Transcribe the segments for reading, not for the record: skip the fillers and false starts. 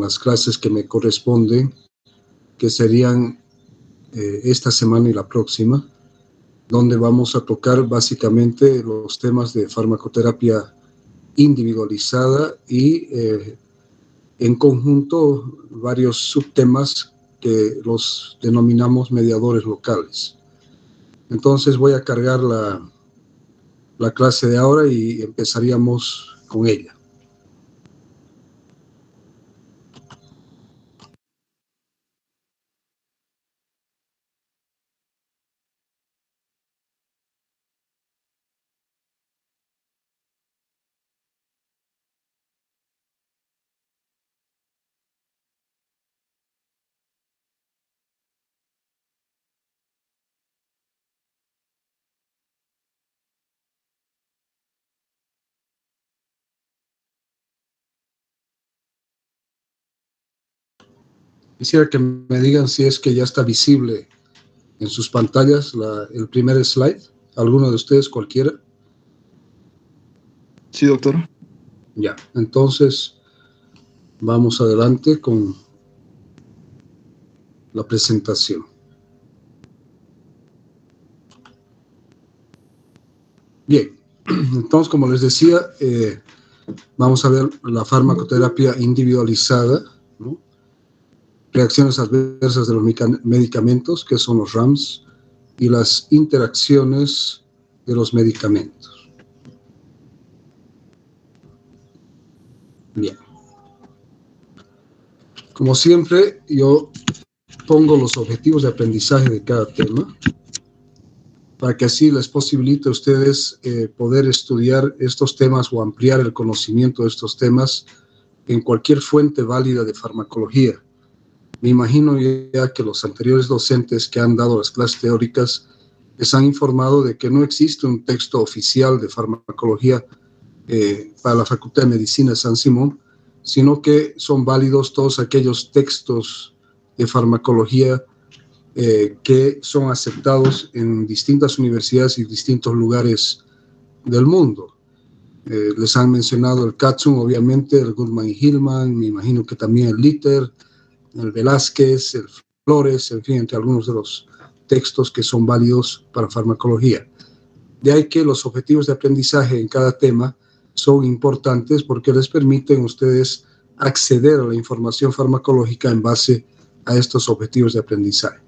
las clases que me corresponden, que serían esta semana y la próxima, donde vamos a tocar básicamente los temas de farmacoterapia individualizada y en conjunto varios subtemas que los denominamos mediadores locales. Entonces voy a cargar la clase de ahora y empezaríamos con ella. Quisiera que me digan si es que ya está visible en sus pantallas el primer slide. ¿Alguno de ustedes, cualquiera? Sí, doctor. Ya, entonces vamos adelante con la presentación. Bien, entonces, como les decía, vamos a ver la farmacoterapia individualizada, ¿no? Reacciones adversas de los medicamentos, que son los RAMS, y las interacciones de los medicamentos. Bien. Como siempre, yo pongo los objetivos de aprendizaje de cada tema para que así les posibilite a ustedes poder estudiar estos temas o ampliar el conocimiento de estos temas en cualquier fuente válida de farmacología. Me imagino ya que los anteriores docentes que han dado las clases teóricas les han informado de que no existe un texto oficial de farmacología para la Facultad de Medicina de San Simón, sino que son válidos todos aquellos textos de farmacología que son aceptados en distintas universidades y distintos lugares del mundo. Les han mencionado el Katzun, obviamente, el Goodman y Hillman, me imagino que también el Litter, el Velázquez, el Flores, en fin, entre algunos de los textos que son válidos para farmacología. De ahí que los objetivos de aprendizaje en cada tema son importantes porque les permiten a ustedes acceder a la información farmacológica en base a estos objetivos de aprendizaje.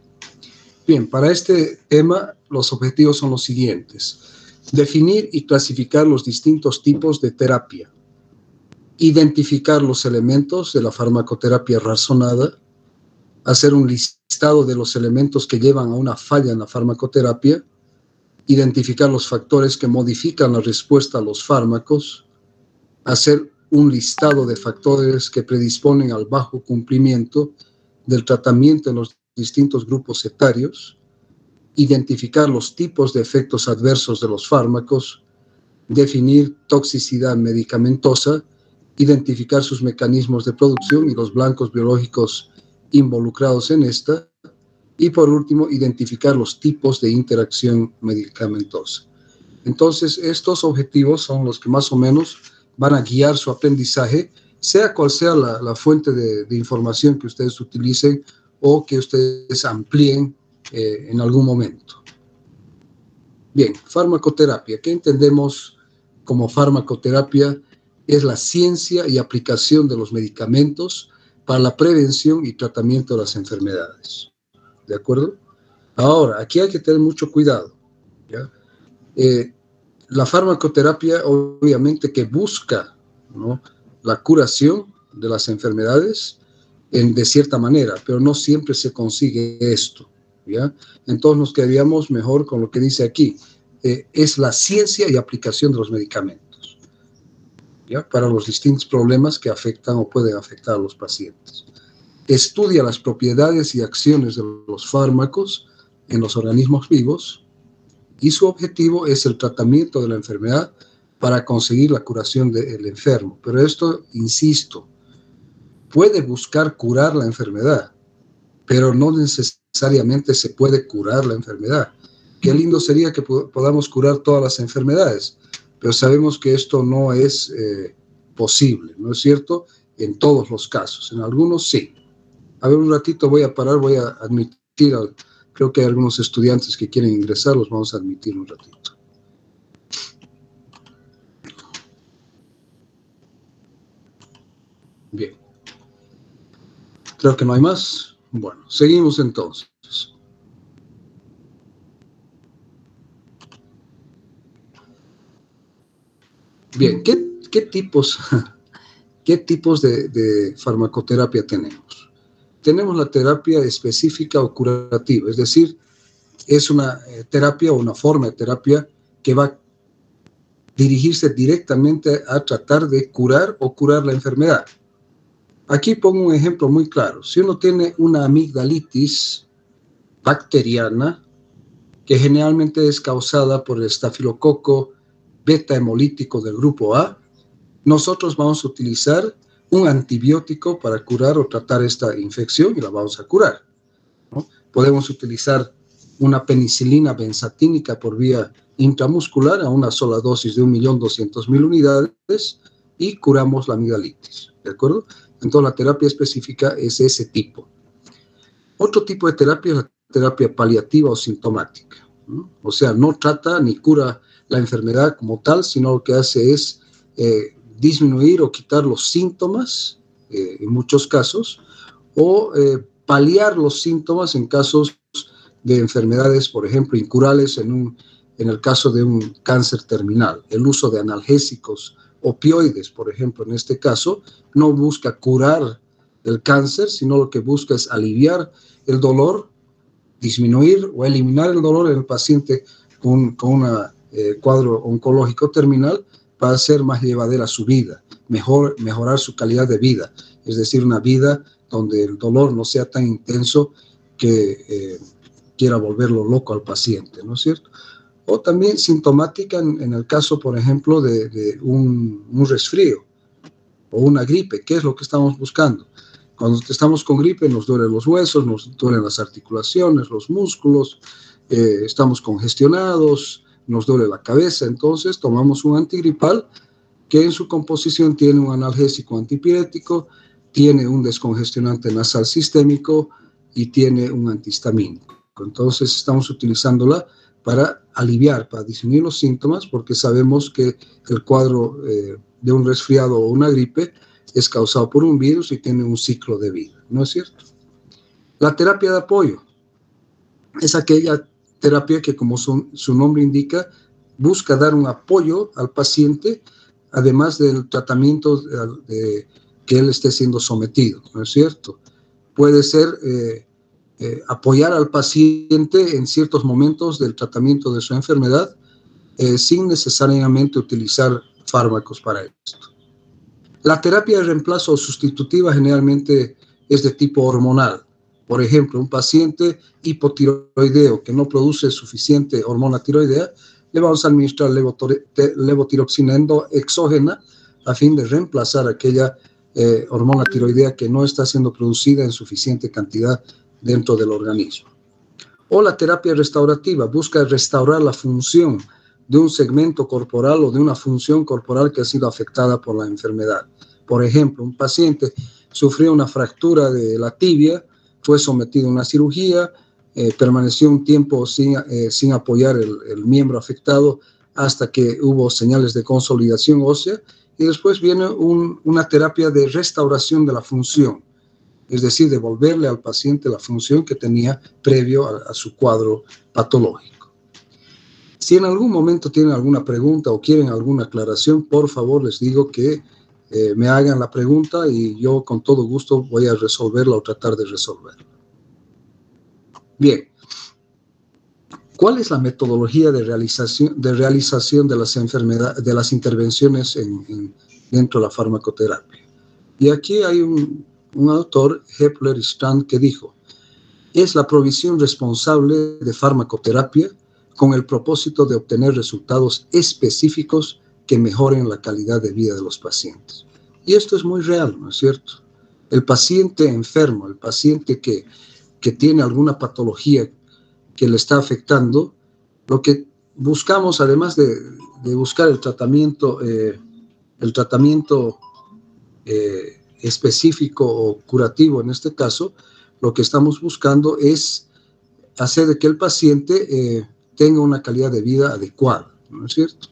Bien, para este tema los objetivos son los siguientes: definir y clasificar los distintos tipos de terapia, identificar los elementos de la farmacoterapia razonada, hacer un listado de los elementos que llevan a una falla en la farmacoterapia, identificar los factores que modifican la respuesta a los fármacos, hacer un listado de factores que predisponen al bajo cumplimiento del tratamiento en los distintos grupos etarios, identificar los tipos de efectos adversos de los fármacos, definir toxicidad medicamentosa, identificar sus mecanismos de producción y los blancos biológicos involucrados en esta, y por último, identificar los tipos de interacción medicamentosa. Entonces, estos objetivos son los que más o menos van a guiar su aprendizaje, sea cual sea la fuente de información que ustedes utilicen o que ustedes amplíen en algún momento. Bien, farmacoterapia. ¿Qué entendemos como farmacoterapia? Es la ciencia y aplicación de los medicamentos para la prevención y tratamiento de las enfermedades. ¿De acuerdo? Ahora, aquí hay que tener mucho cuidado, ¿ya? La farmacoterapia, obviamente, que busca, ¿no?, la curación de las enfermedades de cierta manera, pero no siempre se consigue esto, ¿ya? Entonces nos quedaríamos mejor con lo que dice aquí. Es la ciencia y aplicación de los medicamentos, ¿ya?, para los distintos problemas que afectan o pueden afectar a los pacientes. Estudia las propiedades y acciones de los fármacos en los organismos vivos y su objetivo es el tratamiento de la enfermedad para conseguir la curación del enfermo. Pero esto, insisto, puede buscar curar la enfermedad, pero no necesariamente se puede curar la enfermedad. Qué lindo sería que podamos curar todas las enfermedades, pero sabemos que esto no es posible, ¿no es cierto? en todos los casos. En algunos sí. A ver, un ratito voy a parar, voy a admitir, creo que hay algunos estudiantes que quieren ingresar, los vamos a admitir un ratito. Bien. Creo que no hay más. Bueno, seguimos entonces. Bien, ¿qué tipos de farmacoterapia tenemos? Tenemos la terapia específica o curativa, es decir, es una terapia o una forma de terapia que va a dirigirse directamente a tratar de curar o curar la enfermedad. Aquí pongo un ejemplo muy claro. Si uno tiene una amigdalitis bacteriana, que generalmente es causada por el estafilococo beta hemolítico del grupo A, nosotros vamos a utilizar un antibiótico para curar o tratar esta infección y la vamos a curar, ¿no? Podemos utilizar una penicilina benzatínica por vía intramuscular a una sola dosis de 1.200.000 unidades y curamos la amigdalitis, ¿de acuerdo? Entonces la terapia específica es ese tipo. Otro tipo de terapia es la terapia paliativa o sintomática, ¿no? O sea, no trata ni cura la enfermedad como tal, sino lo que hace es disminuir o quitar los síntomas, en muchos casos, o paliar los síntomas en casos de enfermedades, por ejemplo, incurables en el caso de un cáncer terminal. El uso de analgésicos, opioides, por ejemplo, en este caso, no busca curar el cáncer, sino lo que busca es aliviar el dolor, disminuir o eliminar el dolor en el paciente con un cuadro oncológico terminal para hacer más llevadera su vida, mejorar su calidad de vida, es decir, una vida donde el dolor no sea tan intenso que quiera volverlo loco al paciente, ¿no es cierto? O también sintomática en el caso, por ejemplo, de un resfrío o una gripe. ¿Qué es lo que estamos buscando? Cuando estamos con gripe nos duelen los huesos, nos duelen las articulaciones, los músculos, estamos congestionados, nos duele la cabeza. Entonces tomamos un antigripal que en su composición tiene un analgésico antipirético, tiene un descongestionante nasal sistémico y tiene un antihistamínico. Entonces estamos utilizándola para aliviar, para disminuir los síntomas, porque sabemos que el cuadro de un resfriado o una gripe es causado por un virus y tiene un ciclo de vida, ¿no es cierto? La terapia de apoyo es aquella terapia que, como su nombre indica, busca dar un apoyo al paciente, además del tratamiento que él esté siendo sometido, ¿no es cierto? Puede ser apoyar al paciente en ciertos momentos del tratamiento de su enfermedad sin necesariamente utilizar fármacos para esto. La terapia de reemplazo o sustitutiva generalmente es de tipo hormonal. Por ejemplo, un paciente hipotiroideo que no produce suficiente hormona tiroidea, le vamos a administrar levotiroxina exógena a fin de reemplazar aquella hormona tiroidea que no está siendo producida en suficiente cantidad dentro del organismo. O la terapia restaurativa busca restaurar la función de un segmento corporal o de una función corporal que ha sido afectada por la enfermedad. Por ejemplo, un paciente sufrió una fractura de la tibia, fue sometido a una cirugía, permaneció un tiempo sin apoyar el miembro afectado hasta que hubo señales de consolidación ósea, y después viene una terapia de restauración de la función, es decir, devolverle al paciente la función que tenía previo a su cuadro patológico. Si en algún momento tienen alguna pregunta o quieren alguna aclaración, por favor les digo que me hagan la pregunta y yo con todo gusto voy a resolverla o tratar de resolverla. Bien, ¿cuál es la metodología de realización de las intervenciones dentro de la farmacoterapia? Y aquí hay un autor, Hepler y Strand, que dijo: es la provisión responsable de farmacoterapia con el propósito de obtener resultados específicos que mejoren la calidad de vida de los pacientes. Y esto es muy real, ¿no es cierto? El paciente enfermo, el paciente que tiene alguna patología que le está afectando, lo que buscamos, además de buscar el tratamiento específico o curativo en este caso, lo que estamos buscando es hacer de que el paciente tenga una calidad de vida adecuada, ¿no es cierto?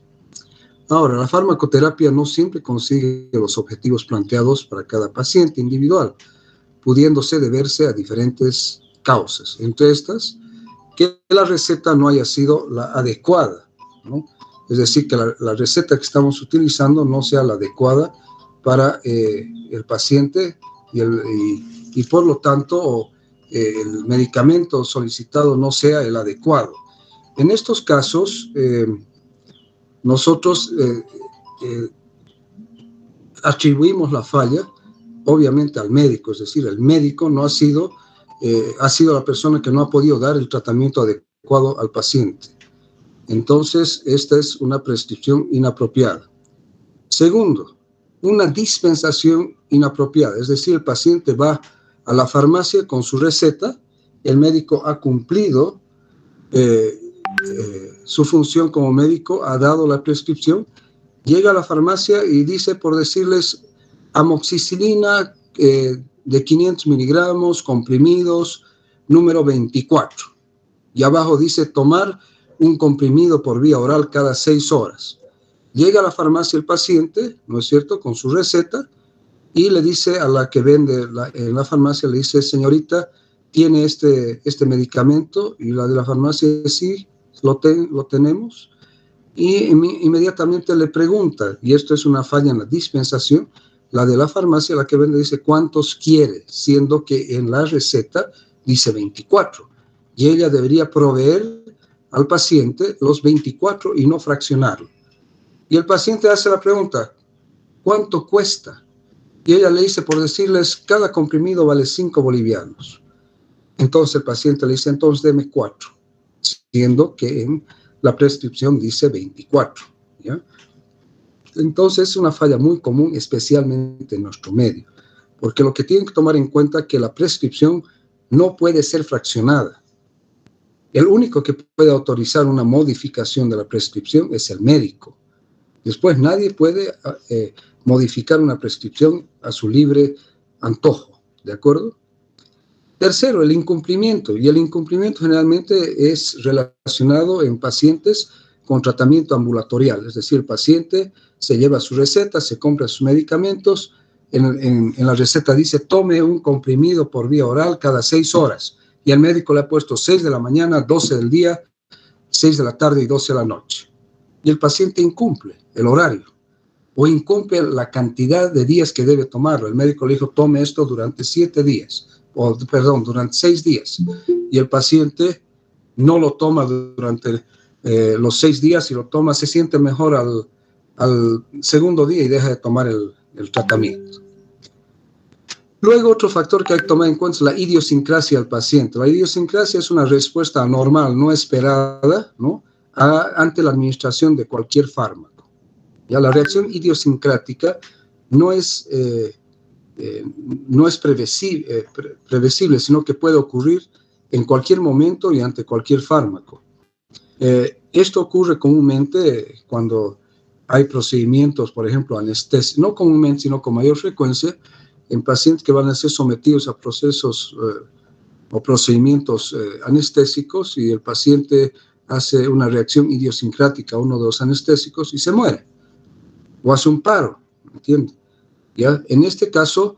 Ahora, la farmacoterapia no siempre consigue los objetivos planteados para cada paciente individual, pudiéndose deberse a diferentes causas. Entre estas, que la receta no haya sido la adecuada, ¿no? Es decir, que la receta que estamos utilizando no sea la adecuada para el paciente y por lo tanto el medicamento solicitado no sea el adecuado. En estos casos, nosotros atribuimos la falla, obviamente, al médico, es decir, el médico no ha sido la persona que no ha podido dar el tratamiento adecuado al paciente. Entonces, esta es una prescripción inapropiada. Segundo, una dispensación inapropiada, es decir, el paciente va a la farmacia con su receta, el médico ha cumplido su función como médico, ha dado la prescripción, llega a la farmacia y dice, por decirles, amoxicilina de 500 miligramos, comprimidos, número 24. Y abajo dice, tomar un comprimido por vía oral cada 6 horas. Llega a la farmacia el paciente, ¿no es cierto?, con su receta, y le dice a la que vende en la farmacia, le dice, señorita, ¿tiene este medicamento? Y la de la farmacia dice, sí, lo tenemos. Y inmediatamente le pregunta, y esto es una falla en la dispensación, la de la farmacia, la que vende, dice, ¿cuántos quiere? Siendo que en la receta dice 24. Y ella debería proveer al paciente los 24 y no fraccionarlo. Y el paciente hace la pregunta, ¿cuánto cuesta? Y ella le dice, por decirles, cada comprimido vale 5 bolivianos. Entonces el paciente le dice, entonces deme 4, siendo que en la prescripción dice 24, ¿ya? Entonces es una falla muy común, especialmente en nuestro medio, porque lo que tienen que tomar en cuenta es que la prescripción no puede ser fraccionada. El único que puede autorizar una modificación de la prescripción es el médico. Después nadie puede modificar una prescripción a su libre antojo, ¿de acuerdo? Tercero, el incumplimiento. Y el incumplimiento generalmente es relacionado en pacientes con tratamiento ambulatorial. Es decir, el paciente se lleva su receta, se compra sus medicamentos. En la receta dice, tome un comprimido por vía oral cada 6 horas. Y el médico le ha puesto 6 de la mañana, 12 del día, 6 de la tarde y 12 de la noche. Y el paciente incumple el horario o incumple la cantidad de días que debe tomarlo. El médico le dijo, tome esto durante 7 días, durante 6 días. Y el paciente no lo toma durante los 6 días y lo toma, se siente mejor al segundo día y deja de tomar el tratamiento. Luego, otro factor que hay que tomar en cuenta es la idiosincrasia del paciente. La idiosincrasia es una respuesta anormal, no esperada, ¿no?, ante la administración de cualquier fármaco. Ya la reacción idiosincrática no es previsible, sino que puede ocurrir en cualquier momento y ante cualquier fármaco. Esto ocurre comúnmente cuando hay procedimientos, por ejemplo, anestesia, no comúnmente, sino con mayor frecuencia, en pacientes que van a ser sometidos a procesos o procedimientos anestésicos y el paciente hace una reacción idiosincrática a uno de los anestésicos y se muere, o hace un paro, ¿entiende? ¿Ya? En este caso,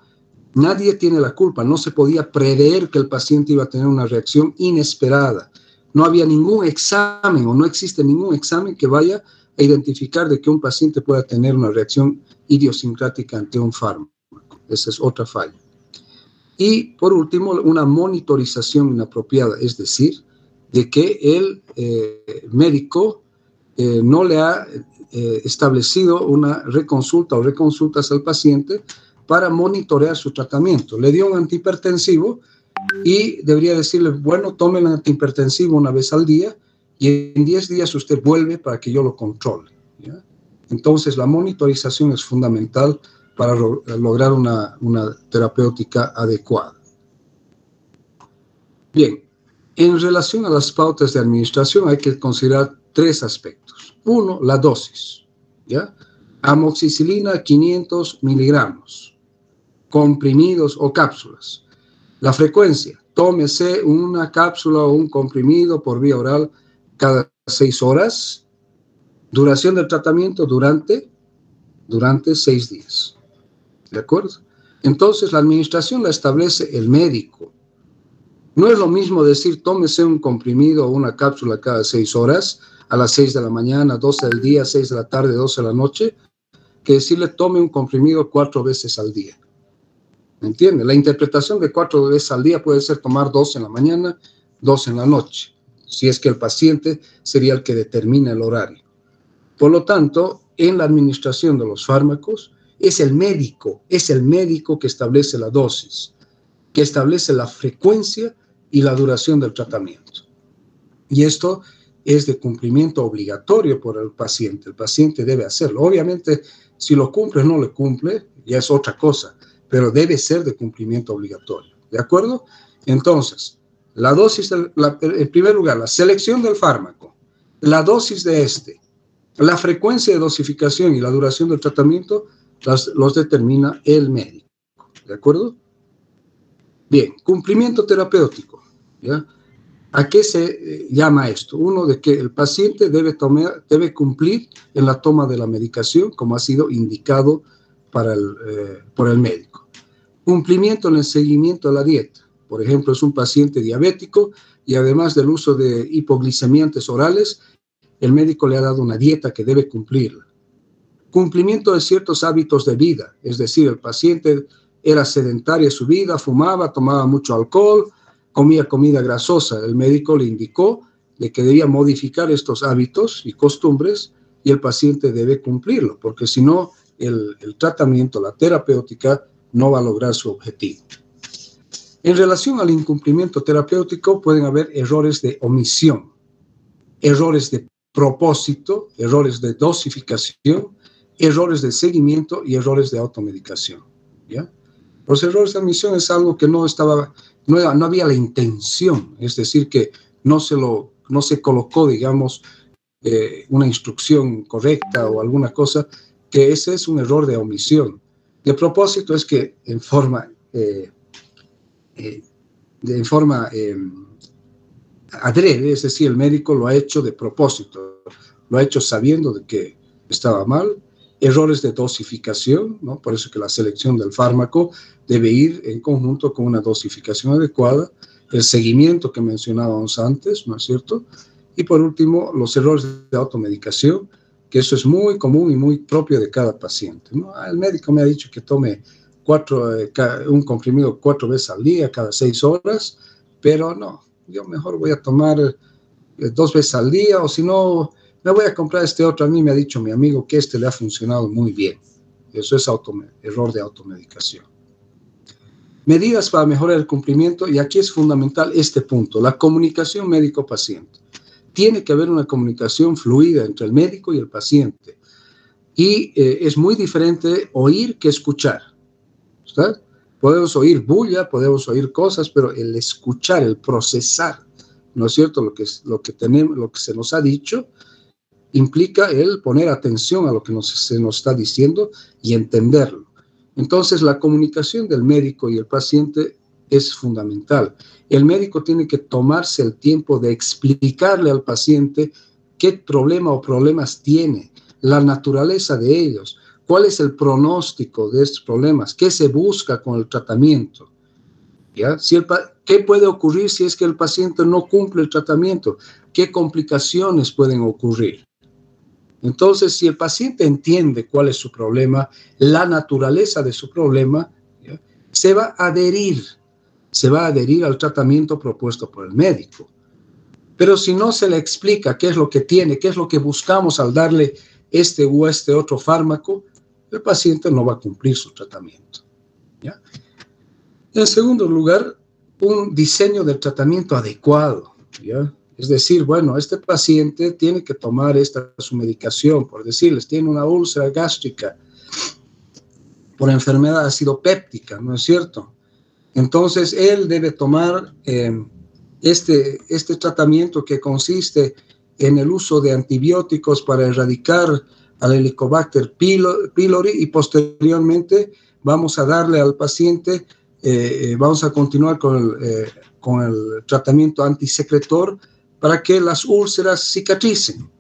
nadie tiene la culpa, no se podía prever que el paciente iba a tener una reacción inesperada. No había ningún examen o no existe ningún examen que vaya a identificar de que un paciente pueda tener una reacción idiosincrática ante un fármaco. Esa es otra falla. Y por último, una monitorización inapropiada, es decir, de que el médico no le ha establecido una reconsulta o reconsultas al paciente para monitorear su tratamiento. Le dio un antihipertensivo y debería decirle, bueno, tome el antihipertensivo una vez al día y en 10 días usted vuelve para que yo lo controle, ¿ya? Entonces, la monitorización es fundamental para lograr una terapéutica adecuada. Bien, en relación a las pautas de administración hay que considerar 3 aspectos. 1, la dosis, ¿ya? Amoxicilina 500 miligramos. comprimidos o cápsulas. La frecuencia, tómese una cápsula o un comprimido por vía oral cada 6 horas. Duración del tratamiento durante 6 días. ¿De acuerdo? Entonces, la administración la establece el médico. No es lo mismo decir, tómese un comprimido o una cápsula cada 6 horas, a las 6 de la mañana, 12 del día, 6 de la tarde, 12 de la noche, que decirle, tome un comprimido 4 veces al día. ¿Me entiende? La interpretación de 4 veces al día puede ser tomar 2 en la mañana, 2 en la noche, si es que el paciente sería el que determina el horario. Por lo tanto, en la administración de los fármacos, es el médico que establece la dosis, que establece la frecuencia y la duración del tratamiento. Y esto es de cumplimiento obligatorio por el paciente. El paciente debe hacerlo. Obviamente, si lo cumple o no lo cumple, ya es otra cosa, pero debe ser de cumplimiento obligatorio. ¿De acuerdo? Entonces, la dosis, en primer lugar, la selección del fármaco, la dosis de la frecuencia de dosificación y la duración del tratamiento los determina el médico. ¿De acuerdo? Bien, cumplimiento terapéutico. ¿Ya? ¿A qué se llama esto? Uno, de que el paciente debe cumplir en la toma de la medicación como ha sido indicado por el médico. Cumplimiento en el seguimiento de la dieta. Por ejemplo, es un paciente diabético y además del uso de hipoglicemiantes orales, el médico le ha dado una dieta que debe cumplirla. Cumplimiento de ciertos hábitos de vida, es decir, el paciente era sedentario en su vida, fumaba, tomaba mucho alcohol, comía comida grasosa. El médico le indicó de que debía modificar estos hábitos y costumbres y el paciente debe cumplirlo, porque si no, el tratamiento, la terapéutica, no va a lograr su objetivo. En relación al incumplimiento terapéutico pueden haber errores de omisión, errores de propósito, errores de dosificación, errores de seguimiento y errores de automedicación. ¿Ya? Los errores de omisión es algo que no había la intención, es decir, que no se colocó, digamos, una instrucción correcta o alguna cosa, que ese es un error de omisión. De propósito es que en forma adrede, es decir, el médico lo ha hecho de propósito, lo ha hecho sabiendo de que estaba mal. Errores de dosificación, ¿no? Por eso que la selección del fármaco debe ir en conjunto con una dosificación adecuada, el seguimiento que mencionábamos antes, ¿no es cierto? Y por último, los errores de automedicación, que eso es muy común y muy propio de cada paciente, ¿no? El médico me ha dicho que tome un comprimido 4 veces al día, cada 6 horas, pero no, yo mejor voy a tomar 2 veces al día, o si no, me voy a comprar este otro. A mí me ha dicho mi amigo que le ha funcionado muy bien. Eso es error de automedicación. Medidas para mejorar el cumplimiento, y aquí es fundamental este punto, la comunicación médico-paciente. Tiene que haber una comunicación fluida entre el médico y el paciente. Y es muy diferente oír que escuchar. ¿Está? Podemos oír bulla, podemos oír cosas, pero el escuchar, el procesar, ¿no es cierto? Lo que se nos ha dicho, implica el poner atención a lo que se nos está diciendo y entenderlo. Entonces, la comunicación del médico y el paciente es fundamental. El médico tiene que tomarse el tiempo de explicarle al paciente qué problema o problemas tiene, la naturaleza de ellos, cuál es el pronóstico de estos problemas, qué se busca con el tratamiento. ¿Ya? ¿Qué puede ocurrir si es que el paciente no cumple el tratamiento? ¿Qué complicaciones pueden ocurrir? Entonces, si el paciente entiende cuál es su problema, la naturaleza de su problema, ¿ya? se va a adherir al tratamiento propuesto por el médico. Pero si no se le explica qué es lo que tiene, qué es lo que buscamos al darle este u este otro fármaco, el paciente no va a cumplir su tratamiento. ¿Ya? En segundo lugar, un diseño del tratamiento adecuado, ¿ya? Es decir, bueno, este paciente tiene que tomar su medicación, por decirles, tiene una úlcera gástrica por enfermedad ácido péptica, ¿no es cierto? Entonces, él debe tomar este tratamiento que consiste en el uso de antibióticos para erradicar al Helicobacter pylori y posteriormente vamos a darle al paciente, vamos a continuar con el tratamiento antisecretor para que las úlceras cicatricen.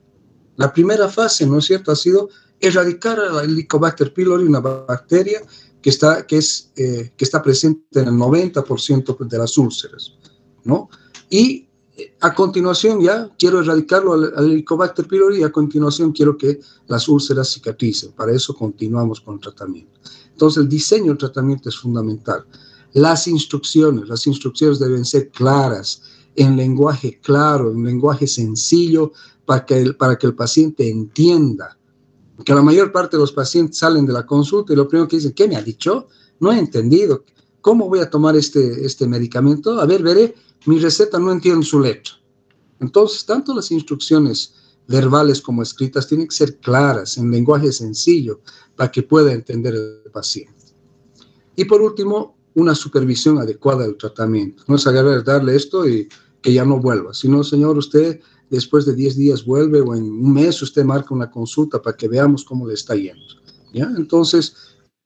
La primera fase, ¿no es cierto?, ha sido erradicar a Helicobacter pylori, una bacteria que está presente en el 90% de las úlceras, ¿no? Y a continuación ya quiero erradicarlo al Helicobacter pylori y a continuación quiero que las úlceras cicatricen. Para eso continuamos con el tratamiento. Entonces el diseño del tratamiento es fundamental. Las instrucciones deben ser claras, en lenguaje claro, en lenguaje sencillo, para que el paciente entienda. Que la mayor parte de los pacientes salen de la consulta y lo primero que dicen, ¿qué me ha dicho? No he entendido. ¿Cómo voy a tomar este medicamento? A ver, veré, mi receta no entiendo su letra. Entonces, tanto las instrucciones verbales como escritas tienen que ser claras, en lenguaje sencillo, para que pueda entender el paciente. Y por último, una supervisión adecuada del tratamiento. No es agarrar, darle esto y que ya no vuelva, sino, señor, usted después de 10 días vuelve o en un mes usted marca una consulta para que veamos cómo le está yendo, ¿ya? Entonces,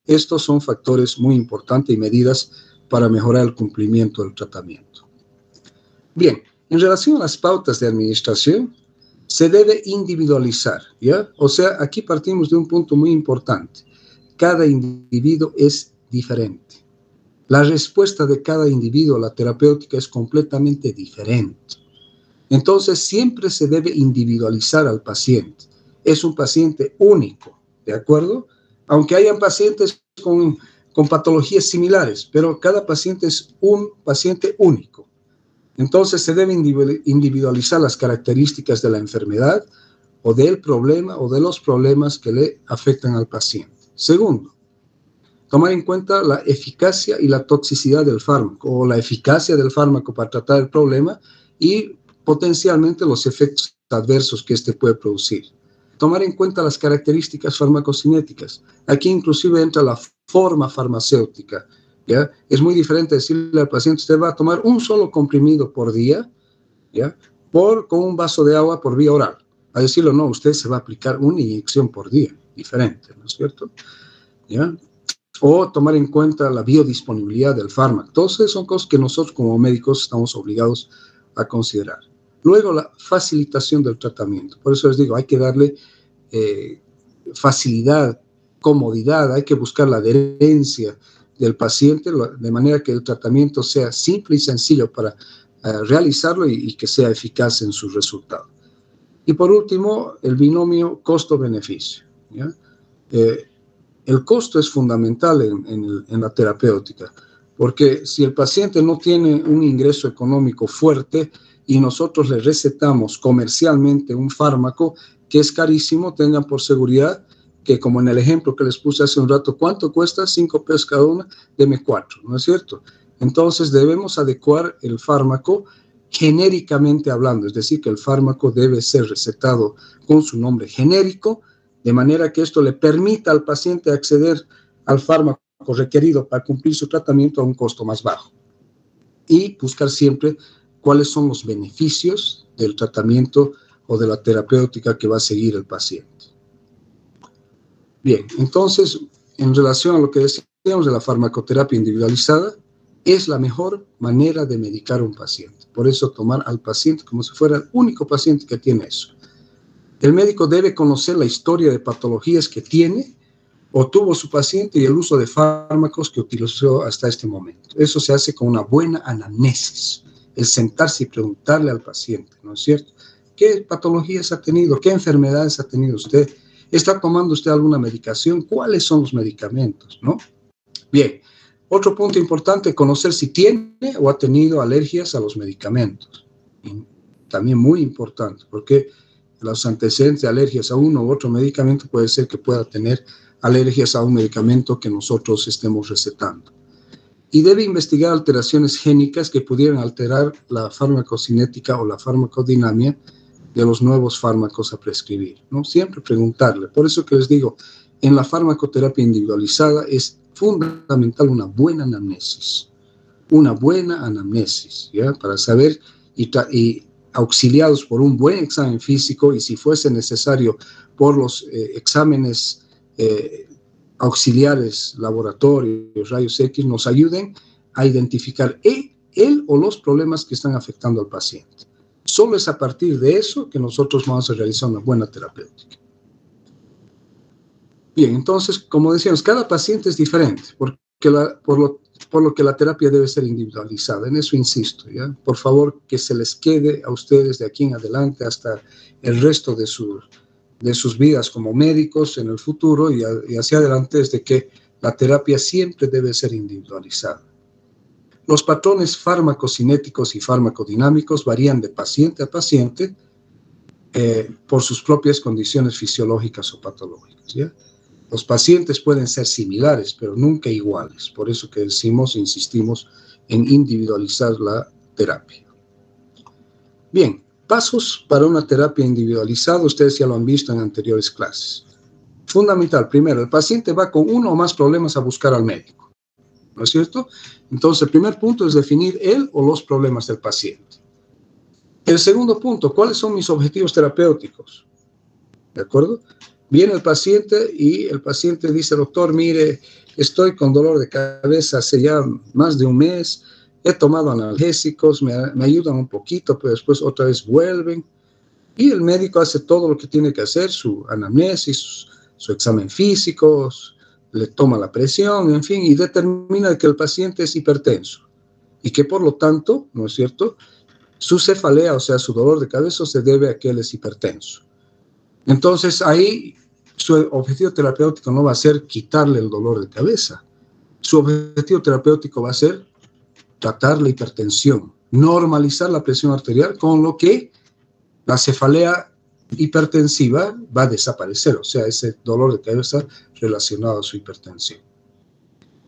estos son factores muy importantes y medidas para mejorar el cumplimiento del tratamiento. Bien, en relación a las pautas de administración, se debe individualizar, ¿ya? O sea, aquí partimos de un punto muy importante. Cada individuo es diferente. La respuesta de cada individuo a la terapéutica es completamente diferente. Entonces, siempre se debe individualizar al paciente. Es un paciente único, ¿de acuerdo? Aunque hayan pacientes con patologías similares, pero cada paciente es un paciente único. Entonces, se debe individualizar las características de la enfermedad o del problema o de los problemas que le afectan al paciente. Segundo, tomar en cuenta la eficacia y la toxicidad del fármaco, o la eficacia del fármaco para tratar el problema y potencialmente los efectos adversos que este puede producir. Tomar en cuenta las características farmacocinéticas. Aquí inclusive entra la forma farmacéutica, ¿ya? Es muy diferente decirle al paciente, usted va a tomar un solo comprimido por día, ¿ya? Con un vaso de agua por vía oral. A decirlo, no, usted se va a aplicar una inyección por día, diferente, ¿no es cierto? ¿Ya? O tomar en cuenta la biodisponibilidad del fármaco. Entonces son cosas que nosotros como médicos estamos obligados a considerar. Luego, la facilitación del tratamiento. Por eso les digo, hay que darle facilidad, comodidad, hay que buscar la adherencia del paciente de manera que el tratamiento sea simple y sencillo para realizarlo y que sea eficaz en sus resultados. Y por último, el binomio costo-beneficio, ¿ya? El costo es fundamental en la terapéutica, porque si el paciente no tiene un ingreso económico fuerte y nosotros le recetamos comercialmente un fármaco que es carísimo, tengan por seguridad que, como en el ejemplo que les puse hace un rato, ¿cuánto cuesta? 5 pesos cada una, deme 4, ¿no es cierto? Entonces debemos adecuar el fármaco genéricamente hablando, es decir, que el fármaco debe ser recetado con su nombre genérico, de manera que esto le permita al paciente acceder al fármaco requerido para cumplir su tratamiento a un costo más bajo. Y buscar siempre cuáles son los beneficios del tratamiento o de la terapéutica que va a seguir el paciente. Bien, entonces, en relación a lo que decíamos de la farmacoterapia individualizada, es la mejor manera de medicar a un paciente. Por eso tomar al paciente como si fuera el único paciente que tiene eso. El médico debe conocer la historia de patologías que tiene o tuvo su paciente y el uso de fármacos que utilizó hasta este momento. Eso se hace con una buena anamnesis, el sentarse y preguntarle al paciente, ¿no es cierto? ¿Qué patologías ha tenido? ¿Qué enfermedades ha tenido usted? ¿Está tomando usted alguna medicación? ¿Cuáles son los medicamentos, no? Bien, otro punto importante, conocer si tiene o ha tenido alergias a los medicamentos. Y también muy importante, porque los antecedentes de alergias a uno u otro medicamento puede ser que pueda tener alergias a un medicamento que nosotros estemos recetando. Y debe investigar alteraciones génicas que pudieran alterar la farmacocinética o la farmacodinamia de los nuevos fármacos a prescribir, ¿no? Siempre preguntarle. Por eso que les digo, en la farmacoterapia individualizada es fundamental una buena anamnesis, ¿ya? Para saber y auxiliados por un buen examen físico y si fuese necesario por los exámenes auxiliares, laboratorios, rayos X, nos ayuden a identificar él o los problemas que están afectando al paciente. Solo es a partir de eso que nosotros vamos a realizar una buena terapéutica. Bien, entonces, como decíamos, cada paciente es diferente, por lo que la terapia debe ser individualizada. En eso insisto, ¿ya? Por favor, que se les quede a ustedes de aquí en adelante hasta el resto de sus vidas como médicos en el futuro y hacia adelante, es de que la terapia siempre debe ser individualizada. Los patrones farmacocinéticos y farmacodinámicos varían de paciente a paciente por sus propias condiciones fisiológicas o patológicas, ¿ya? Los pacientes pueden ser similares, pero nunca iguales. Por eso que insistimos en individualizar la terapia. Bien, pasos para una terapia individualizada, ustedes ya lo han visto en anteriores clases. Fundamental, primero, el paciente va con uno o más problemas a buscar al médico, ¿no es cierto? Entonces, el primer punto es definir él o los problemas del paciente. El segundo punto, ¿cuáles son mis objetivos terapéuticos? ¿De acuerdo? Viene el paciente y el paciente dice, doctor, mire, estoy con dolor de cabeza hace ya más de un mes, he tomado analgésicos, me ayudan un poquito, pero después otra vez vuelven. Y el médico hace todo lo que tiene que hacer, su anamnesis, su examen físico, le toma la presión, en fin, y determina que el paciente es hipertenso y que por lo tanto, ¿no es cierto?, su cefalea, o sea, su dolor de cabeza, se debe a que él es hipertenso. Entonces, ahí su objetivo terapéutico no va a ser quitarle el dolor de cabeza. Su objetivo terapéutico va a ser tratar la hipertensión, normalizar la presión arterial, con lo que la cefalea hipertensiva va a desaparecer, o sea, ese dolor de cabeza relacionado a su hipertensión.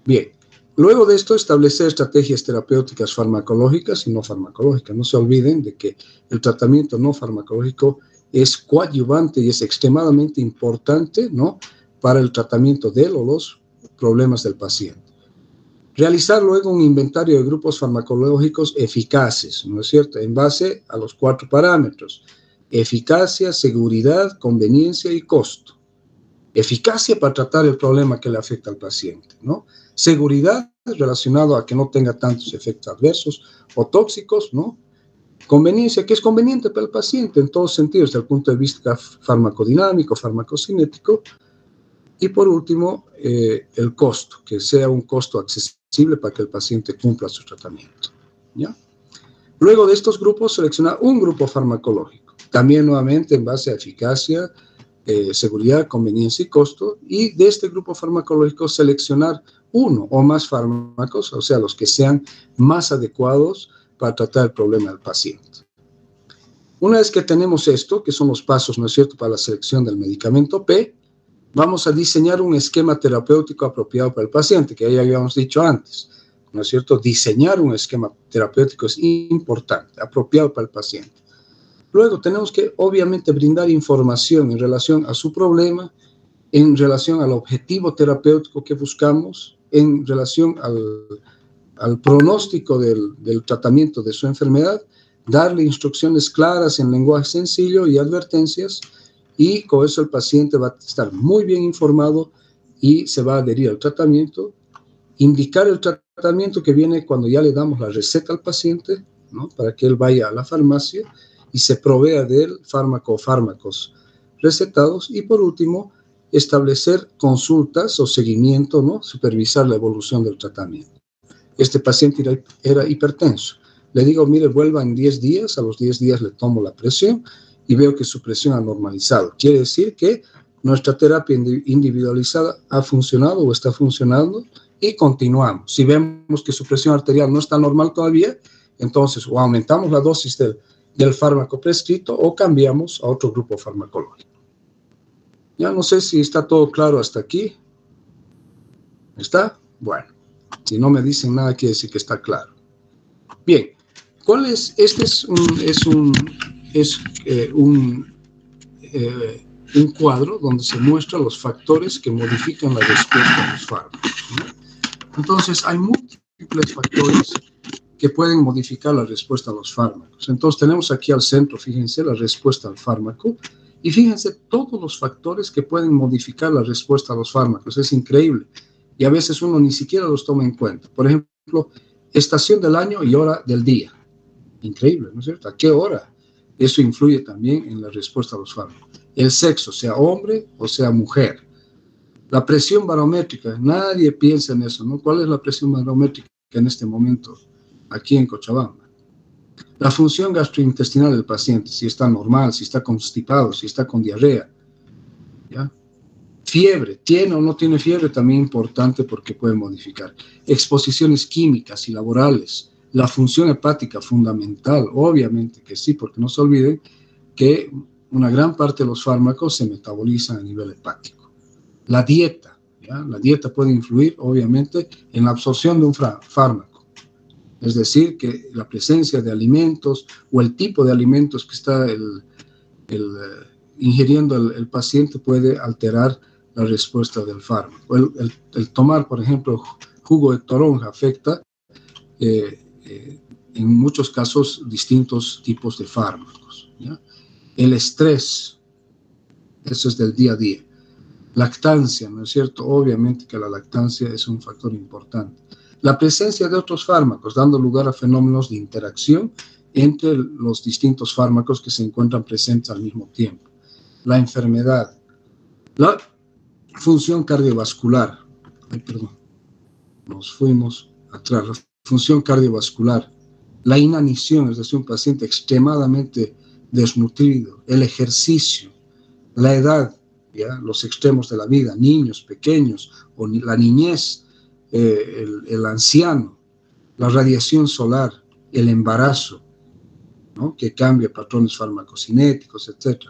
Bien, luego de esto, establecer estrategias terapéuticas farmacológicas y no farmacológicas. No se olviden de que el tratamiento no farmacológico es coadyuvante y es extremadamente importante, ¿no?, para el tratamiento de él o los problemas del paciente. Realizar luego un inventario de grupos farmacológicos eficaces, ¿no es cierto?, en base a los 4 parámetros: eficacia, seguridad, conveniencia y costo. Eficacia para tratar el problema que le afecta al paciente, ¿no? Seguridad relacionado a que no tenga tantos efectos adversos o tóxicos, ¿no? Conveniencia, que es conveniente para el paciente en todos sentidos, desde el punto de vista farmacodinámico, farmacocinético. Y por último, el costo, que sea un costo accesible para que el paciente cumpla su tratamiento, ¿ya? Luego de estos grupos, seleccionar un grupo farmacológico, también nuevamente en base a eficacia, seguridad, conveniencia y costo, y de este grupo farmacológico seleccionar uno o más fármacos, o sea, los que sean más adecuados para tratar el problema del paciente. Una vez que tenemos esto, que son los pasos, ¿no es cierto?, para la selección del medicamento P, vamos a diseñar un esquema terapéutico apropiado para el paciente, que ya habíamos dicho antes, ¿no es cierto? Diseñar un esquema terapéutico es importante, apropiado para el paciente. Luego tenemos que, obviamente, brindar información en relación a su problema, en relación al objetivo terapéutico que buscamos, en relación al pronóstico del tratamiento de su enfermedad, darle instrucciones claras en lenguaje sencillo y advertencias, y con eso el paciente va a estar muy bien informado y se va a adherir al tratamiento. Indicar el tratamiento que viene cuando ya le damos la receta al paciente, ¿no?, para que él vaya a la farmacia y se provea del fármaco o fármacos recetados. Y por último, establecer consultas o seguimiento, ¿no?, supervisar la evolución del tratamiento. Este paciente era hipertenso. Le digo, mire, vuelva en 10 días, a los 10 días le tomo la presión y veo que su presión ha normalizado. Quiere decir que nuestra terapia individualizada ha funcionado o está funcionando, y continuamos. Si vemos que su presión arterial no está normal todavía, entonces o aumentamos la dosis del fármaco prescrito o cambiamos a otro grupo farmacológico. Ya no sé si está todo claro hasta aquí. ¿Está? Bueno, si no me dicen nada, quiere decir que está claro. Bien, ¿cuál es? Este es un cuadro donde se muestran los factores que modifican la respuesta a los fármacos, ¿no? Entonces, hay múltiples factores que pueden modificar la respuesta a los fármacos. Entonces, tenemos aquí al centro, fíjense, la respuesta al fármaco, Y fíjense todos los factores que pueden modificar la respuesta a los fármacos. Es increíble. Y a veces uno ni siquiera los toma en cuenta. Por ejemplo, estación del año y hora del día. Increíble, ¿no es cierto? ¿A qué hora? Eso influye también en la respuesta a los fármacos. El sexo, sea hombre o sea mujer. La presión barométrica, nadie piensa en eso, ¿no? ¿Cuál es la presión barométrica en este momento aquí en Cochabamba? La función gastrointestinal del paciente, si está normal, si está constipado, si está con diarrea, ¿ya? Fiebre, tiene o no tiene fiebre, también importante porque puede modificar. Exposiciones químicas y laborales, la función hepática fundamental, obviamente que sí, porque no se olviden que una gran parte de los fármacos se metabolizan a nivel hepático. La dieta, ¿ya? La dieta puede influir, obviamente, en la absorción de un fármaco. Es decir, que la presencia de alimentos o el tipo de alimentos que está ingiriendo el paciente puede alterar la respuesta del fármaco. El tomar, por ejemplo, jugo de toronja afecta en muchos casos distintos tipos de fármacos, ¿ya? El estrés, eso es del día a día. Lactancia, ¿no es cierto? Obviamente que la lactancia es un factor importante. La presencia de otros fármacos, dando lugar a fenómenos de interacción entre los distintos fármacos que se encuentran presentes al mismo tiempo. La enfermedad, la función cardiovascular, nos fuimos atrás, la función cardiovascular, la inanición, es decir, un paciente extremadamente desnutrido, el ejercicio, la edad, ¿ya? Los extremos de la vida, niños pequeños o la niñez, el anciano, la radiación solar, el embarazo, ¿no? Que cambia patrones farmacocinéticos, etc.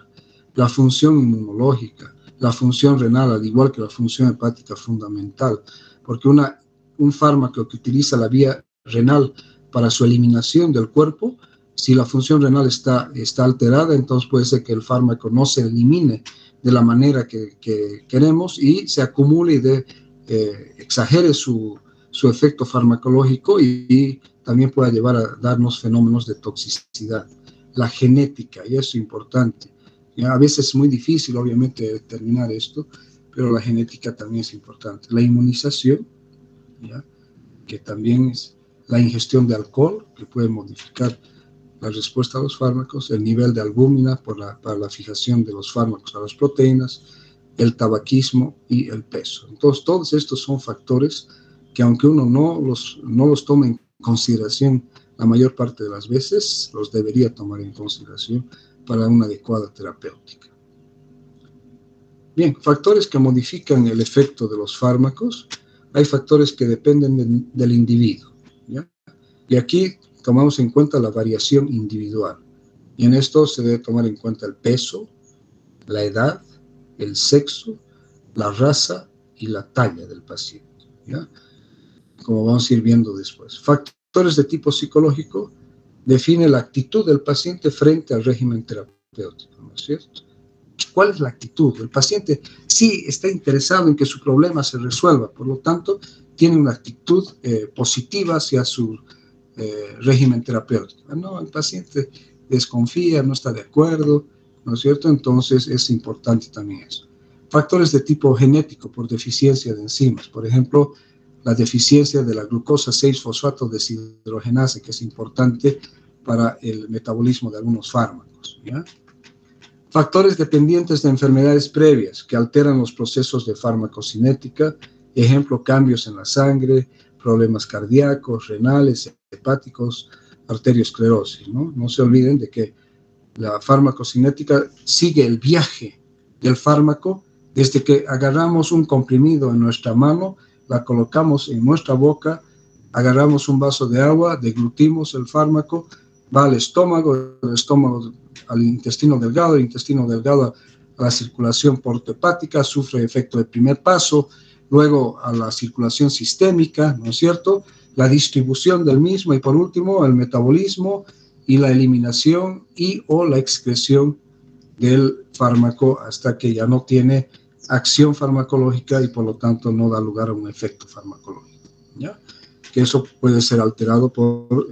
La función inmunológica, la función renal, al igual que la función hepática fundamental, porque un fármaco que utiliza la vía renal para su eliminación del cuerpo, si la función renal está alterada, entonces puede ser que el fármaco no se elimine de la manera que queremos y se acumule y exagere su efecto farmacológico y también pueda llevar a darnos fenómenos de toxicidad. La genética, y eso es importante. ¿Ya? A veces es muy difícil, obviamente, determinar esto, pero la genética también es importante. La inmunización, ¿ya? Que también es la ingestión de alcohol, que puede modificar la respuesta a los fármacos, el nivel de albúmina para la fijación de los fármacos a las proteínas, el tabaquismo y el peso. Entonces, todos estos son factores que aunque uno no los tome en consideración la mayor parte de las veces, los debería tomar en consideración para una adecuada terapéutica. Bien, factores que modifican el efecto de los fármacos. Hay factores que dependen del individuo, ¿ya? Y aquí tomamos en cuenta la variación individual. Y en esto se debe tomar en cuenta el peso, la edad, el sexo, la raza y la talla del paciente, ¿ya? Como vamos a ir viendo después. Factores de tipo psicológico definen la actitud del paciente frente al régimen terapéutico, ¿no es cierto? ¿Cuál es la actitud? El paciente sí está interesado en que su problema se resuelva, por lo tanto, tiene una actitud positiva hacia su régimen terapéutico. No, el paciente desconfía, no está de acuerdo, ¿no es cierto? Entonces es importante también eso. Factores de tipo genético por deficiencia de enzimas, por ejemplo, la deficiencia de la glucosa 6-fosfato deshidrogenasa, que es importante para el metabolismo de algunos fármacos, ¿ya? Factores dependientes de enfermedades previas que alteran los procesos de farmacocinética, ejemplo, cambios en la sangre, problemas cardíacos, renales, hepáticos, arteriosclerosis, ¿no? No se olviden de que la farmacocinética sigue el viaje del fármaco desde que agarramos un comprimido en nuestra mano, la colocamos en nuestra boca, agarramos un vaso de agua, deglutimos el fármaco, va al estómago, el estómago al intestino delgado, el intestino delgado a la circulación portohepática, sufre efecto de primer paso, luego a la circulación sistémica, ¿no es cierto?, la distribución del mismo y por último el metabolismo y la eliminación y o la excreción del fármaco hasta que ya no tiene acción farmacológica y por lo tanto no da lugar a un efecto farmacológico, ¿ya? Que eso puede ser alterado por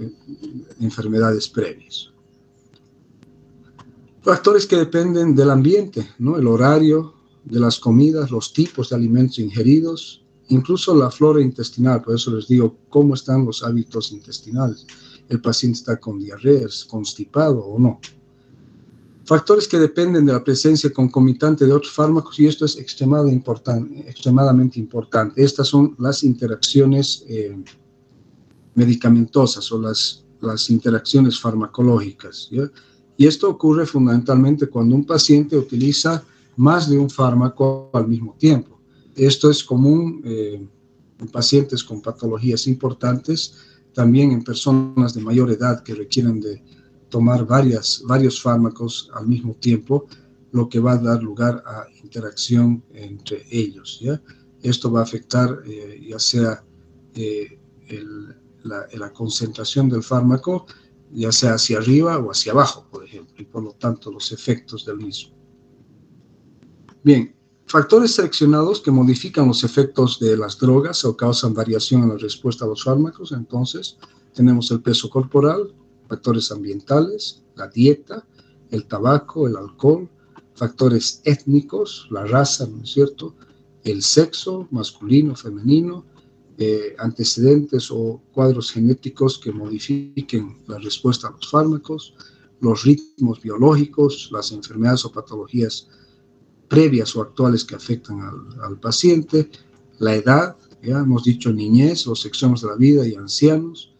enfermedades previas. Factores que dependen del ambiente, ¿no? El horario de las comidas, los tipos de alimentos ingeridos, incluso la flora intestinal. Por eso les digo cómo están los hábitos intestinales. ¿El paciente está con diarrea, es constipado o no? Factores que dependen de la presencia concomitante de otros fármacos, y esto es extremadamente importante. Estas son las interacciones medicamentosas o las interacciones farmacológicas, ¿ya? Y esto ocurre fundamentalmente cuando un paciente utiliza más de un fármaco al mismo tiempo. Esto es común en pacientes con patologías importantes, también en personas de mayor edad que requieren de tomar varios fármacos al mismo tiempo, lo que va a dar lugar a interacción entre ellos, ¿ya? Esto va a afectar ya sea la concentración del fármaco, ya sea hacia arriba o hacia abajo, por ejemplo, y por lo tanto los efectos del mismo. Bien, factores seleccionados que modifican los efectos de las drogas o causan variación en la respuesta a los fármacos. Entonces, tenemos el peso corporal, factores ambientales, la dieta, el tabaco, el alcohol, factores étnicos, la raza, ¿no es cierto?, el sexo, masculino, femenino, antecedentes o cuadros genéticos que modifiquen la respuesta a los fármacos, los ritmos biológicos, las enfermedades o patologías previas o actuales que afectan al paciente, la edad, ya hemos dicho niñez, los extremos de la vida y ancianos,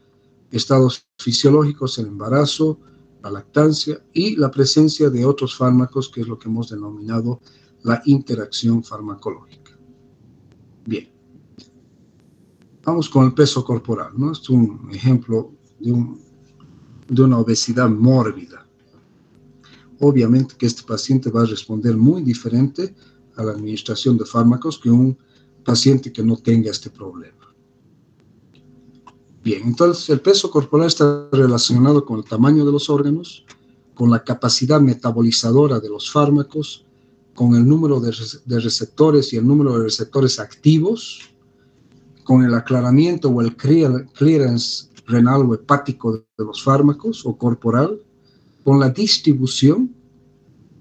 estados fisiológicos, el embarazo, la lactancia y la presencia de otros fármacos, que es lo que hemos denominado la interacción farmacológica. Bien. Vamos con el peso corporal, ¿no? Es un ejemplo de una obesidad mórbida. Obviamente que este paciente va a responder muy diferente a la administración de fármacos que un paciente que no tenga este problema. Bien, entonces el peso corporal está relacionado con el tamaño de los órganos, con la capacidad metabolizadora de los fármacos, con el número de receptores y el número de receptores activos, con el aclaramiento o el clearance renal o hepático de los fármacos o corporal, con la distribución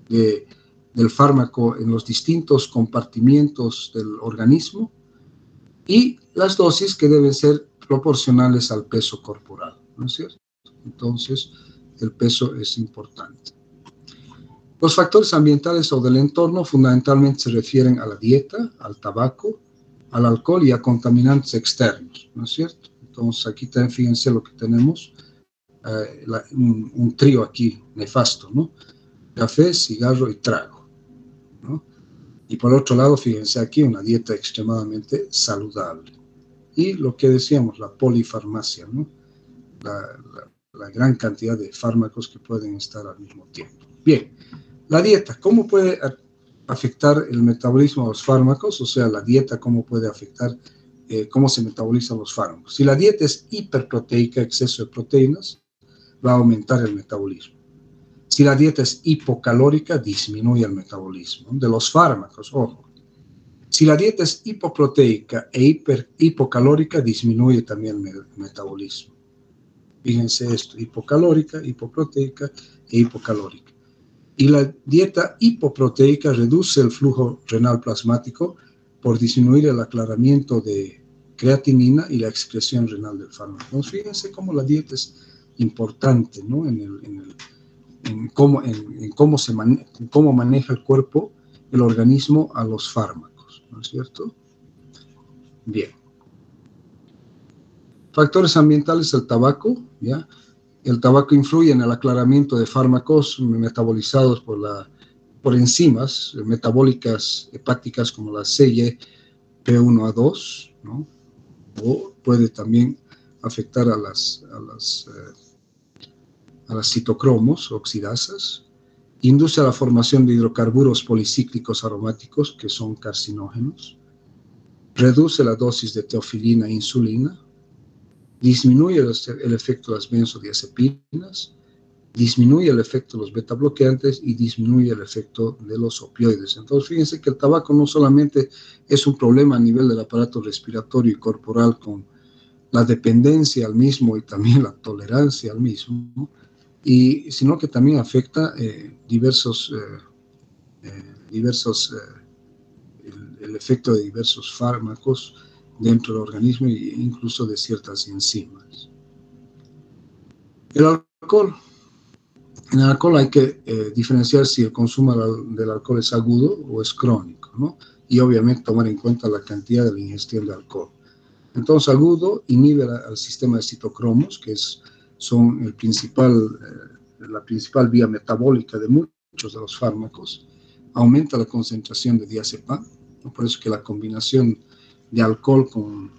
del fármaco en los distintos compartimientos del organismo y las dosis que deben ser proporcionales al peso corporal, ¿no es cierto? Entonces, el peso es importante. Los factores ambientales o del entorno fundamentalmente se refieren a la dieta, al tabaco, al alcohol y a contaminantes externos, ¿no es cierto? Entonces, aquí también fíjense lo que tenemos, un trío aquí nefasto, ¿no? Café, cigarro y trago, ¿no? Y por otro lado, fíjense aquí una dieta extremadamente saludable. Y lo que decíamos, la polifarmacia, ¿no? La gran cantidad de fármacos que pueden estar al mismo tiempo. Bien, la dieta, ¿cómo puede afectar el metabolismo de los fármacos? O sea, la dieta, ¿cómo puede afectar cómo se metabolizan los fármacos? Si la dieta es hiperproteica, exceso de proteínas, va a aumentar el metabolismo. Si la dieta es hipocalórica, disminuye el metabolismo de los fármacos, ojo. Si la dieta es hipoproteica e hipocalórica, disminuye también el metabolismo. Fíjense esto, hipocalórica, hipoproteica e hipocalórica. Y la dieta hipoproteica reduce el flujo renal plasmático por disminuir el aclaramiento de creatinina y la excreción renal del fármaco. Entonces, fíjense cómo la dieta es importante, ¿no? En cómo maneja el cuerpo, el organismo a los fármacos, ¿no es cierto? Bien. Factores ambientales, el tabaco, ¿ya? El tabaco influye en el aclaramiento de fármacos metabolizados por enzimas metabólicas hepáticas como la CYP1A2, ¿no? O puede también afectar a las citocromos oxidasas, induce a la formación de hidrocarburos policíclicos aromáticos que son carcinógenos, reduce la dosis de teofilina e insulina, disminuye el efecto de las benzodiazepinas, disminuye el efecto de los beta bloqueantes y disminuye el efecto de los opioides. Entonces, fíjense que el tabaco no solamente es un problema a nivel del aparato respiratorio y corporal con la dependencia al mismo y también la tolerancia al mismo, sino que también afecta el efecto de diversos fármacos dentro del organismo e incluso de ciertas enzimas. El alcohol. En el alcohol hay que diferenciar si el consumo del alcohol es agudo o es crónico, ¿no? Y obviamente tomar en cuenta la cantidad de la ingestión de alcohol. Entonces, agudo inhibe al sistema de citocromos, que son la principal vía metabólica de muchos de los fármacos. Aumenta la concentración de diazepam, ¿no? Por eso que la combinación de alcohol con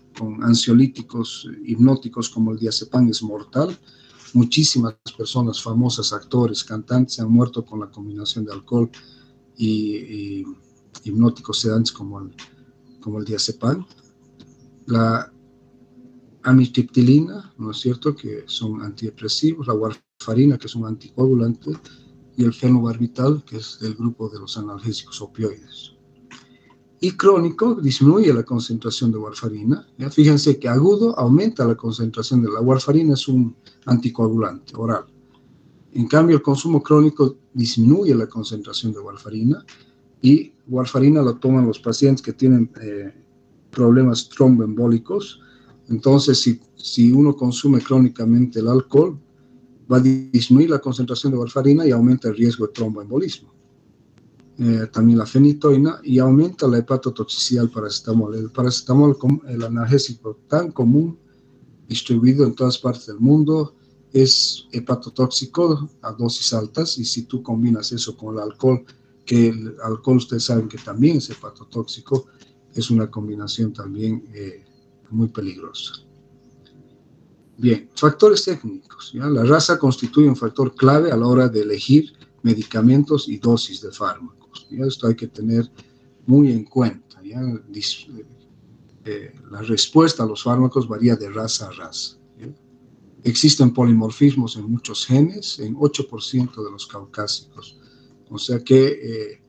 ansiolíticos hipnóticos como el diazepam es mortal. Muchísimas personas famosas, actores, cantantes, han muerto con la combinación de alcohol y hipnóticos sedantes como el diazepam. La amitriptilina, ¿no es cierto?, que son antidepresivos, la warfarina, que es un anticoagulante, y el fenobarbital, que es del grupo de los analgésicos opioides. Y crónico disminuye la concentración de warfarina. ¿Ya? Fíjense que agudo aumenta la concentración de la warfarina, es un anticoagulante oral. En cambio, el consumo crónico disminuye la concentración de warfarina, y warfarina la toman los pacientes que tienen problemas tromboembólicos. Entonces, si uno consume crónicamente el alcohol, va a disminuir la concentración de warfarina y aumenta el riesgo de tromboembolismo. También la fenitoína, y aumenta la hepatotoxicidad del paracetamol. El paracetamol, el analgésico tan común, distribuido en todas partes del mundo, es hepatotóxico a dosis altas, y si tú combinas eso con el alcohol, que el alcohol ustedes saben que también es hepatotóxico, es una combinación también muy peligrosa. Bien, factores técnicos. ¿Ya? La raza constituye un factor clave a la hora de elegir medicamentos y dosis de fármacos. ¿Ya? Esto hay que tener muy en cuenta. ¿Ya? La respuesta a los fármacos varía de raza a raza. ¿Ya? Existen polimorfismos en muchos genes, en 8% de los caucásicos. O sea que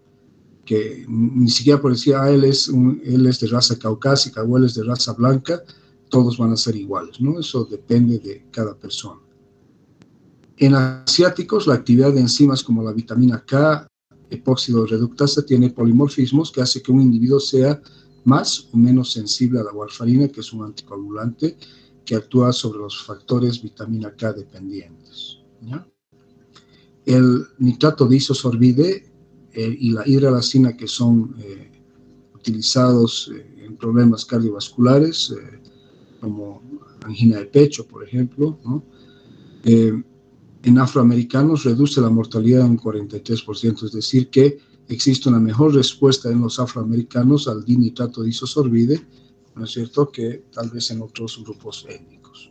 ni siquiera por decir, él es de raza caucásica o él es de raza blanca, todos van a ser iguales, ¿no? Eso depende de cada persona. En asiáticos, la actividad de enzimas como la vitamina K, epóxido reductasa, tiene polimorfismos que hace que un individuo sea más o menos sensible a la warfarina, que es un anticoagulante que actúa sobre los factores vitamina K dependientes. ¿Ya? El nitrato de isosorbide y la hidralacina, que son utilizados en problemas cardiovasculares, como angina de pecho, por ejemplo, ¿no? En afroamericanos reduce la mortalidad en un 43%, es decir, que existe una mejor respuesta en los afroamericanos al dinitrato de isosorbide, ¿no es cierto?, que tal vez en otros grupos étnicos.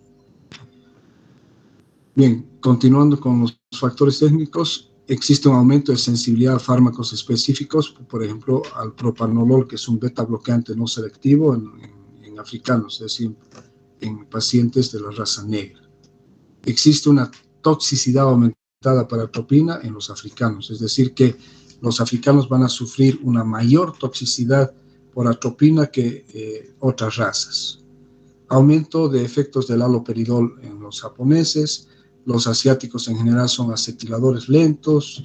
Bien, continuando con los factores técnicos, existe un aumento de sensibilidad a fármacos específicos, por ejemplo, al propranolol, que es un beta bloqueante no selectivo en africanos, es decir, en pacientes de la raza negra. Existe una toxicidad aumentada para atropina en los africanos, es decir, que los africanos van a sufrir una mayor toxicidad por atropina que otras razas. Aumento de efectos del haloperidol en los japoneses. Los asiáticos en general son acetiladores lentos.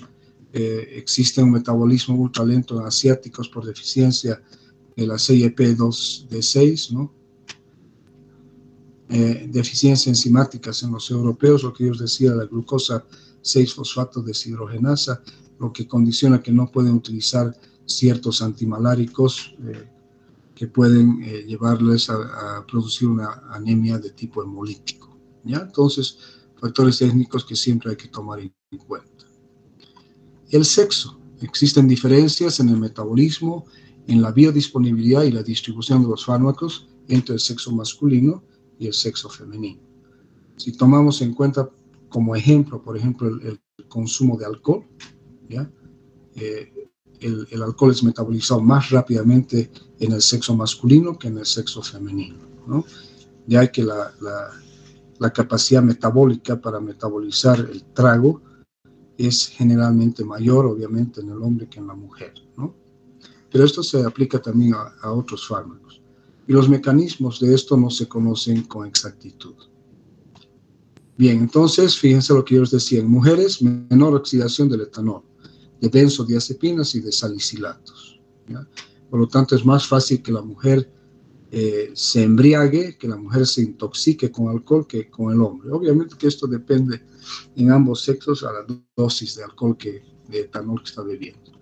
Existe un metabolismo ultralento en asiáticos por deficiencia de la CYP2D6, ¿no? Deficiencias enzimáticas en los europeos, lo que yo os decía, la glucosa 6-fosfato deshidrogenasa, lo que condiciona que no pueden utilizar ciertos antimaláricos que pueden llevarles a producir una anemia de tipo hemolítico. ¿Ya? Entonces, factores técnicos que siempre hay que tomar en cuenta. El sexo. Existen diferencias en el metabolismo, en la biodisponibilidad y la distribución de los fármacos entre el sexo masculino y el sexo femenino. Si tomamos en cuenta como ejemplo, por ejemplo, el consumo de alcohol, ¿ya? El alcohol es metabolizado más rápidamente en el sexo masculino que en el sexo femenino, ¿no? Ya que la capacidad metabólica para metabolizar el trago es generalmente mayor, obviamente, en el hombre que en la mujer, ¿no? Pero esto se aplica también a otros fármacos. Y los mecanismos de esto no se conocen con exactitud. Bien, entonces, fíjense lo que yo les decía. En mujeres, menor oxidación del etanol, de benzodiazepinas y de salicilatos, ¿ya? Por lo tanto, es más fácil que la mujer se embriague, que la mujer se intoxique con alcohol que con el hombre. Obviamente que esto depende en ambos sexos a la dosis de alcohol de etanol que está bebiendo.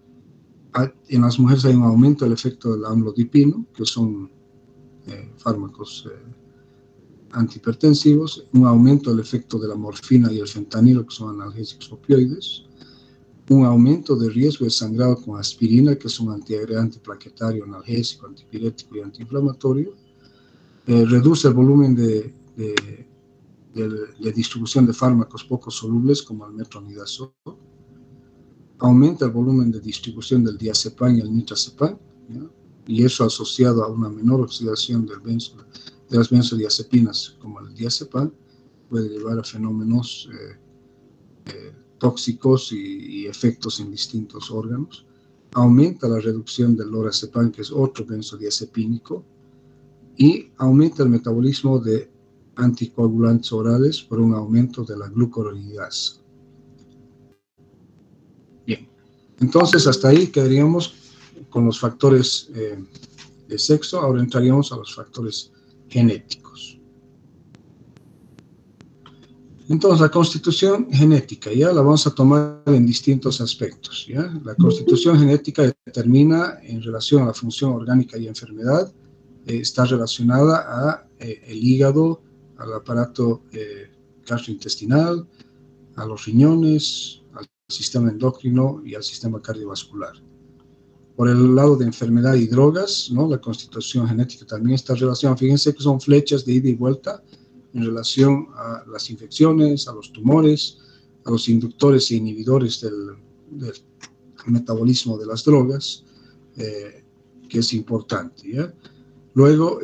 En las mujeres hay un aumento del efecto del amlodipino, que son fármacos antihipertensivos, un aumento del efecto de la morfina y el fentanilo, que son analgésicos opioides, un aumento de riesgo de sangrado con aspirina, que es un antiagregante plaquetario, analgésico, antipirético y antiinflamatorio, reduce el volumen de distribución de fármacos poco solubles como el metronidazol, aumenta el volumen de distribución del diazepam y el nitrazepam, ¿ya? Y eso asociado a una menor oxidación de las benzodiazepinas como el diazepam puede llevar a fenómenos tóxicos y efectos en distintos órganos. Aumenta la reducción del lorazepam, que es otro benzodiazepínico, y aumenta el metabolismo de anticoagulantes orales por un aumento de la glucuronidasa. Bien, entonces hasta ahí quedaríamos con los factores de sexo. Ahora entraríamos a los factores genéticos. Entonces, la constitución genética, ya la vamos a tomar en distintos aspectos, ¿ya? La constitución genética determina en relación a la función orgánica y enfermedad, está relacionada a el hígado, al aparato gastrointestinal, a los riñones, al sistema endocrino y al sistema cardiovascular. Por el lado de enfermedad y drogas, ¿no? La constitución genética también está relacionada. Fíjense que son flechas de ida y vuelta en relación a las infecciones, a los tumores, a los inductores e inhibidores del metabolismo de las drogas, que es importante, ¿ya? Luego,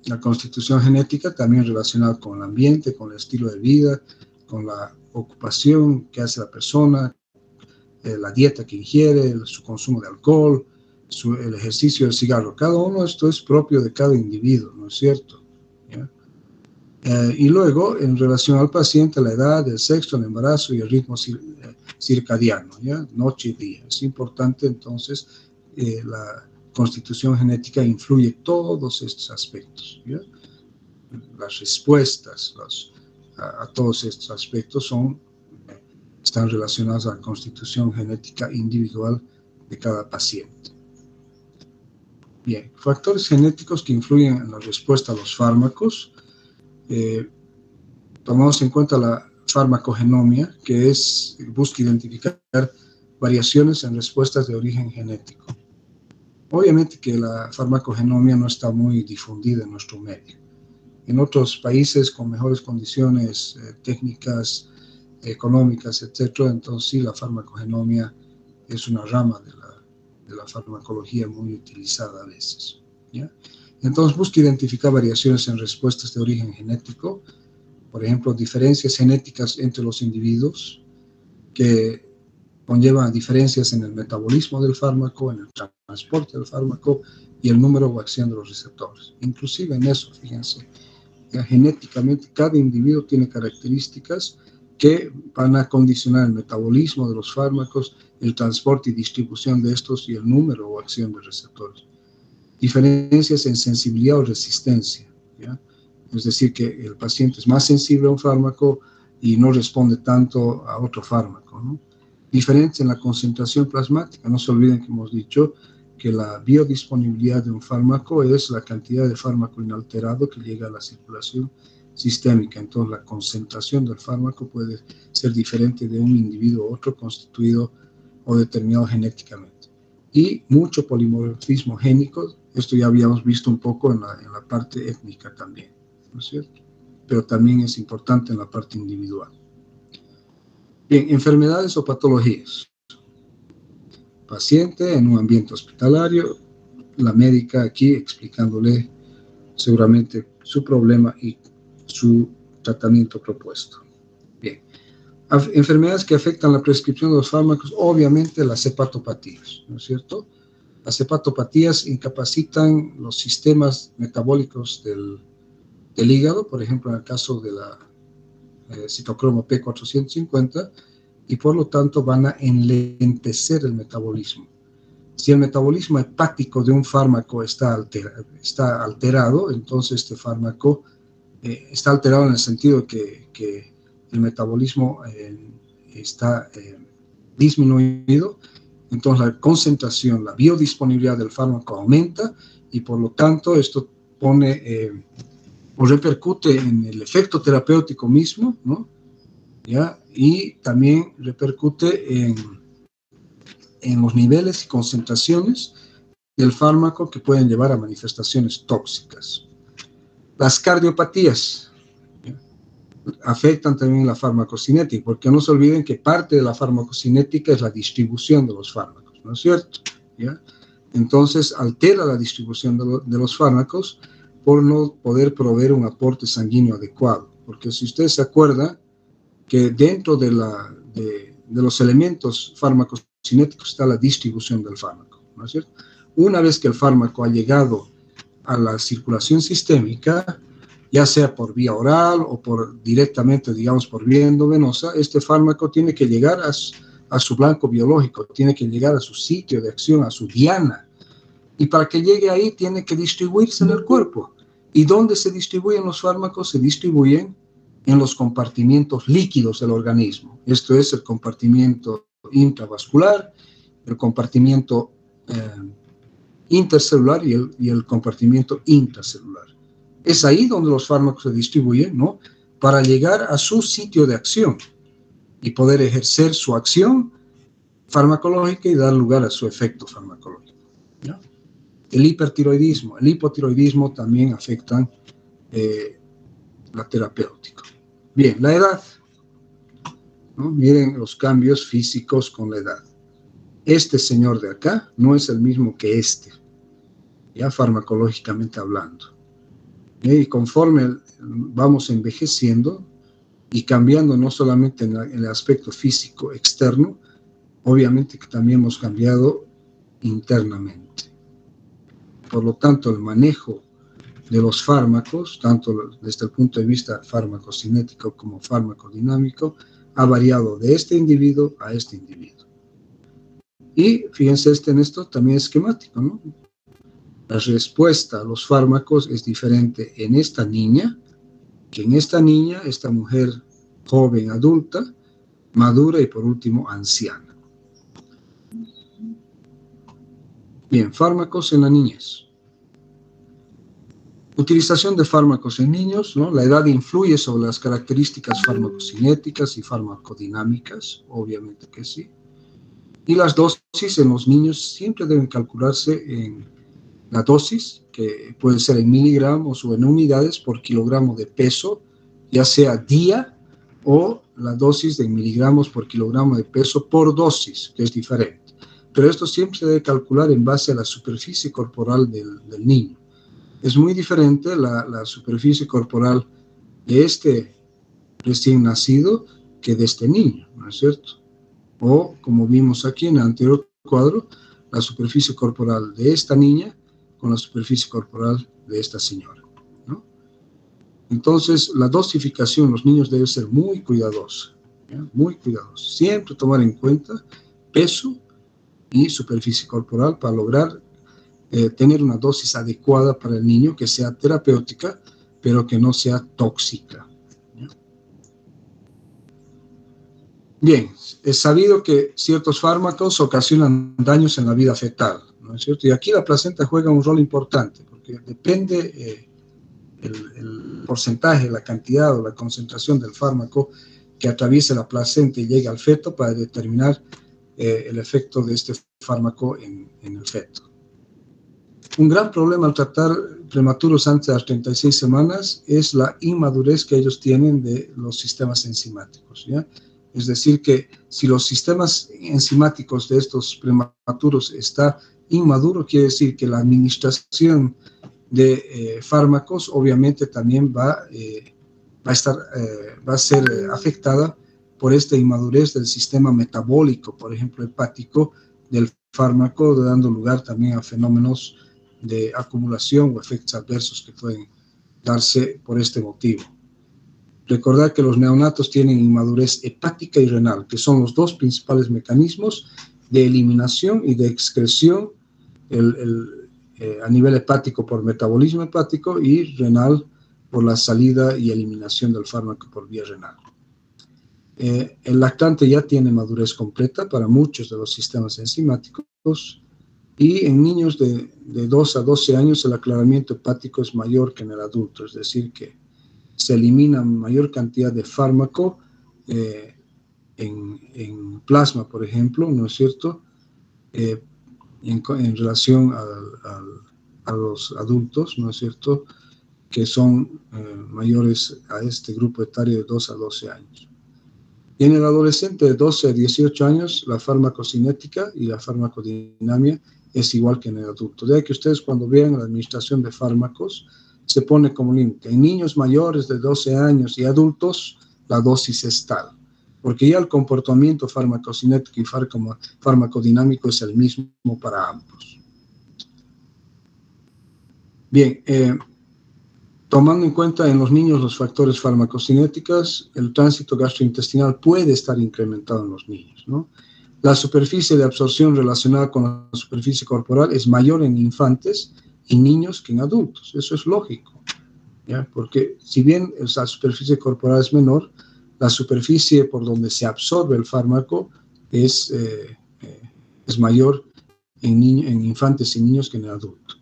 la constitución genética también relacionada con el ambiente, con el estilo de vida, con la ocupación que hace la persona, la dieta que ingiere, su consumo de alcohol, el ejercicio del cigarro. Cada uno esto es propio de cada individuo, ¿no es cierto? ¿Ya? Y luego, en relación al paciente, la edad, el sexo, el embarazo y el ritmo circadiano, ¿ya? Noche y día. Es importante, entonces, la constitución genética influye todos estos aspectos, ¿ya? Las respuestas a todos estos aspectos están relacionadas a la constitución genética individual de cada paciente. Bien, factores genéticos que influyen en la respuesta a los fármacos. Tomamos en cuenta la farmacogenomia, que busca identificar variaciones en respuestas de origen genético. Obviamente que la farmacogenomia no está muy difundida en nuestro medio. En otros países con mejores condiciones técnicas, económicas, etc., entonces sí, la farmacogenomia es una rama de la farmacología muy utilizada a veces, ¿ya? Entonces busca identificar variaciones en respuestas de origen genético, por ejemplo, diferencias genéticas entre los individuos que conllevan diferencias en el metabolismo del fármaco, en el transporte del fármaco y el número o acción de los receptores. Inclusive en eso, fíjense, genéticamente cada individuo tiene características que van a condicionar el metabolismo de los fármacos, el transporte y distribución de estos y el número o acción de receptores. Diferencias en sensibilidad o resistencia, ¿ya? Es decir, que el paciente es más sensible a un fármaco y no responde tanto a otro fármaco, ¿no? Diferencia en la concentración plasmática. No se olviden que hemos dicho que la biodisponibilidad de un fármaco es la cantidad de fármaco inalterado que llega a la circulación sistémica. Entonces, la concentración del fármaco puede ser diferente de un individuo a otro, constituido o determinado genéticamente. Y mucho polimorfismo génico. Esto ya habíamos visto un poco en la parte étnica también, ¿no es cierto? Pero también es importante en la parte individual. Bien, enfermedades o patologías. Paciente en un ambiente hospitalario, la médica aquí explicándole seguramente su problema y su tratamiento propuesto. Bien, enfermedades que afectan la prescripción de los fármacos, obviamente las hepatopatías, ¿no es cierto? Las hepatopatías incapacitan los sistemas metabólicos del hígado, por ejemplo, en el caso de la citocromo P450, y por lo tanto van a enlentecer el metabolismo. Si el metabolismo hepático de un fármaco está alterado, entonces este fármaco está alterado en el sentido que el metabolismo está disminuido, entonces la concentración, la biodisponibilidad del fármaco aumenta, y por lo tanto esto pone o repercute en el efecto terapéutico mismo, ¿no? ¿Ya? Y también repercute en los niveles y concentraciones del fármaco que pueden llevar a manifestaciones tóxicas. Las cardiopatías, ¿ya?, afectan también la farmacocinética, porque no se olviden que parte de la farmacocinética es la distribución de los fármacos, ¿no es cierto? ¿Ya? Entonces altera la distribución de los fármacos por no poder proveer un aporte sanguíneo adecuado, porque si usted se acuerda que dentro de los elementos farmacocinéticos está la distribución del fármaco, ¿no es cierto? Una vez que el fármaco ha llegado a la circulación sistémica, ya sea por vía oral o directamente, digamos, por vía endovenosa, este fármaco tiene que llegar a su blanco biológico, tiene que llegar a su sitio de acción, a su diana, y para que llegue ahí tiene que distribuirse en el cuerpo. ¿Y dónde se distribuyen los fármacos? Se distribuyen en los compartimientos líquidos del organismo. Esto es el compartimiento intravascular, el compartimiento intercelular y el compartimiento intracelular. Es ahí donde los fármacos se distribuyen, ¿no?, para llegar a su sitio de acción y poder ejercer su acción farmacológica y dar lugar a su efecto farmacológico, ¿no? El hipertiroidismo, el hipotiroidismo también afectan la terapéutica. Bien, la edad, ¿no? Miren los cambios físicos con la edad. Este señor de acá no es el mismo que este, ya farmacológicamente hablando. Y conforme vamos envejeciendo y cambiando no solamente en el aspecto físico externo, obviamente que también hemos cambiado internamente. Por lo tanto, el manejo de los fármacos, tanto desde el punto de vista farmacocinético como farmacodinámico, ha variado de este individuo a este individuo. Y fíjense, en esto también es esquemático, ¿no? La respuesta a los fármacos es diferente en esta niña que en esta niña, esta mujer joven, adulta, madura y por último anciana. Bien, fármacos en la niñez. Utilización de fármacos en niños, ¿no? La edad influye sobre las características farmacocinéticas y farmacodinámicas, obviamente que sí. Y las dosis en los niños siempre deben calcularse en la dosis, que puede ser en miligramos o en unidades por kilogramo de peso, ya sea día, o la dosis de miligramos por kilogramo de peso por dosis, que es diferente. Pero esto siempre se debe calcular en base a la superficie corporal del niño. Es muy diferente la superficie corporal de este recién nacido que de este niño, ¿no es cierto? O, como vimos aquí en el anterior cuadro, la superficie corporal de esta niña con la superficie corporal de esta señora, ¿no? Entonces, la dosificación en los niños debe ser muy cuidadosa, ¿ya? Muy cuidadosa. Siempre tomar en cuenta peso y superficie corporal para lograr tener una dosis adecuada para el niño, que sea terapéutica, pero que no sea tóxica, ¿ya? Bien, es sabido que ciertos fármacos ocasionan daños en la vida fetal, ¿no es cierto? Y aquí la placenta juega un rol importante, porque depende el porcentaje, la cantidad o la concentración del fármaco que atraviese la placenta y llegue al feto para determinar el efecto de este fármaco en el feto. Un gran problema al tratar prematuros antes de las 36 semanas es la inmadurez que ellos tienen de los sistemas enzimáticos, ¿ya? Es decir, que si los sistemas enzimáticos de estos prematuros está inmaduro, quiere decir que la administración de fármacos obviamente también va a ser afectada por esta inmadurez del sistema metabólico, por ejemplo, hepático del fármaco, dando lugar también a fenómenos de acumulación o efectos adversos que pueden darse por este motivo. Recordar que los neonatos tienen inmadurez hepática y renal, que son los dos principales mecanismos de eliminación y de excreción a nivel hepático por metabolismo hepático y renal por la salida y eliminación del fármaco por vía renal. El lactante ya tiene madurez completa para muchos de los sistemas enzimáticos y en niños de 2 a 12 años el aclaramiento hepático es mayor que en el adulto, es decir, que se elimina mayor cantidad de fármaco en plasma, por ejemplo, ¿no es cierto?, en relación a los adultos, ¿no es cierto?, que son mayores a este grupo etario de 2 a 12 años. Y en el adolescente de 12 a 18 años, la farmacocinética y la farmacodinamia es igual que en el adulto. De ahí que ustedes cuando vean la administración de fármacos, se pone como límite. En niños mayores de 12 años y adultos, la dosis es tal. Porque ya el comportamiento farmacocinético y farmacodinámico es el mismo para ambos. Bien, tomando en cuenta en los niños los factores farmacocinéticos, el tránsito gastrointestinal puede estar incrementado en los niños, ¿no? La superficie de absorción relacionada con la superficie corporal es mayor en infantes y niños que en adultos. Eso es lógico, ¿ya? Porque si bien la superficie corporal es menor, la superficie por donde se absorbe el fármaco es mayor en infantes y niños que en el adulto.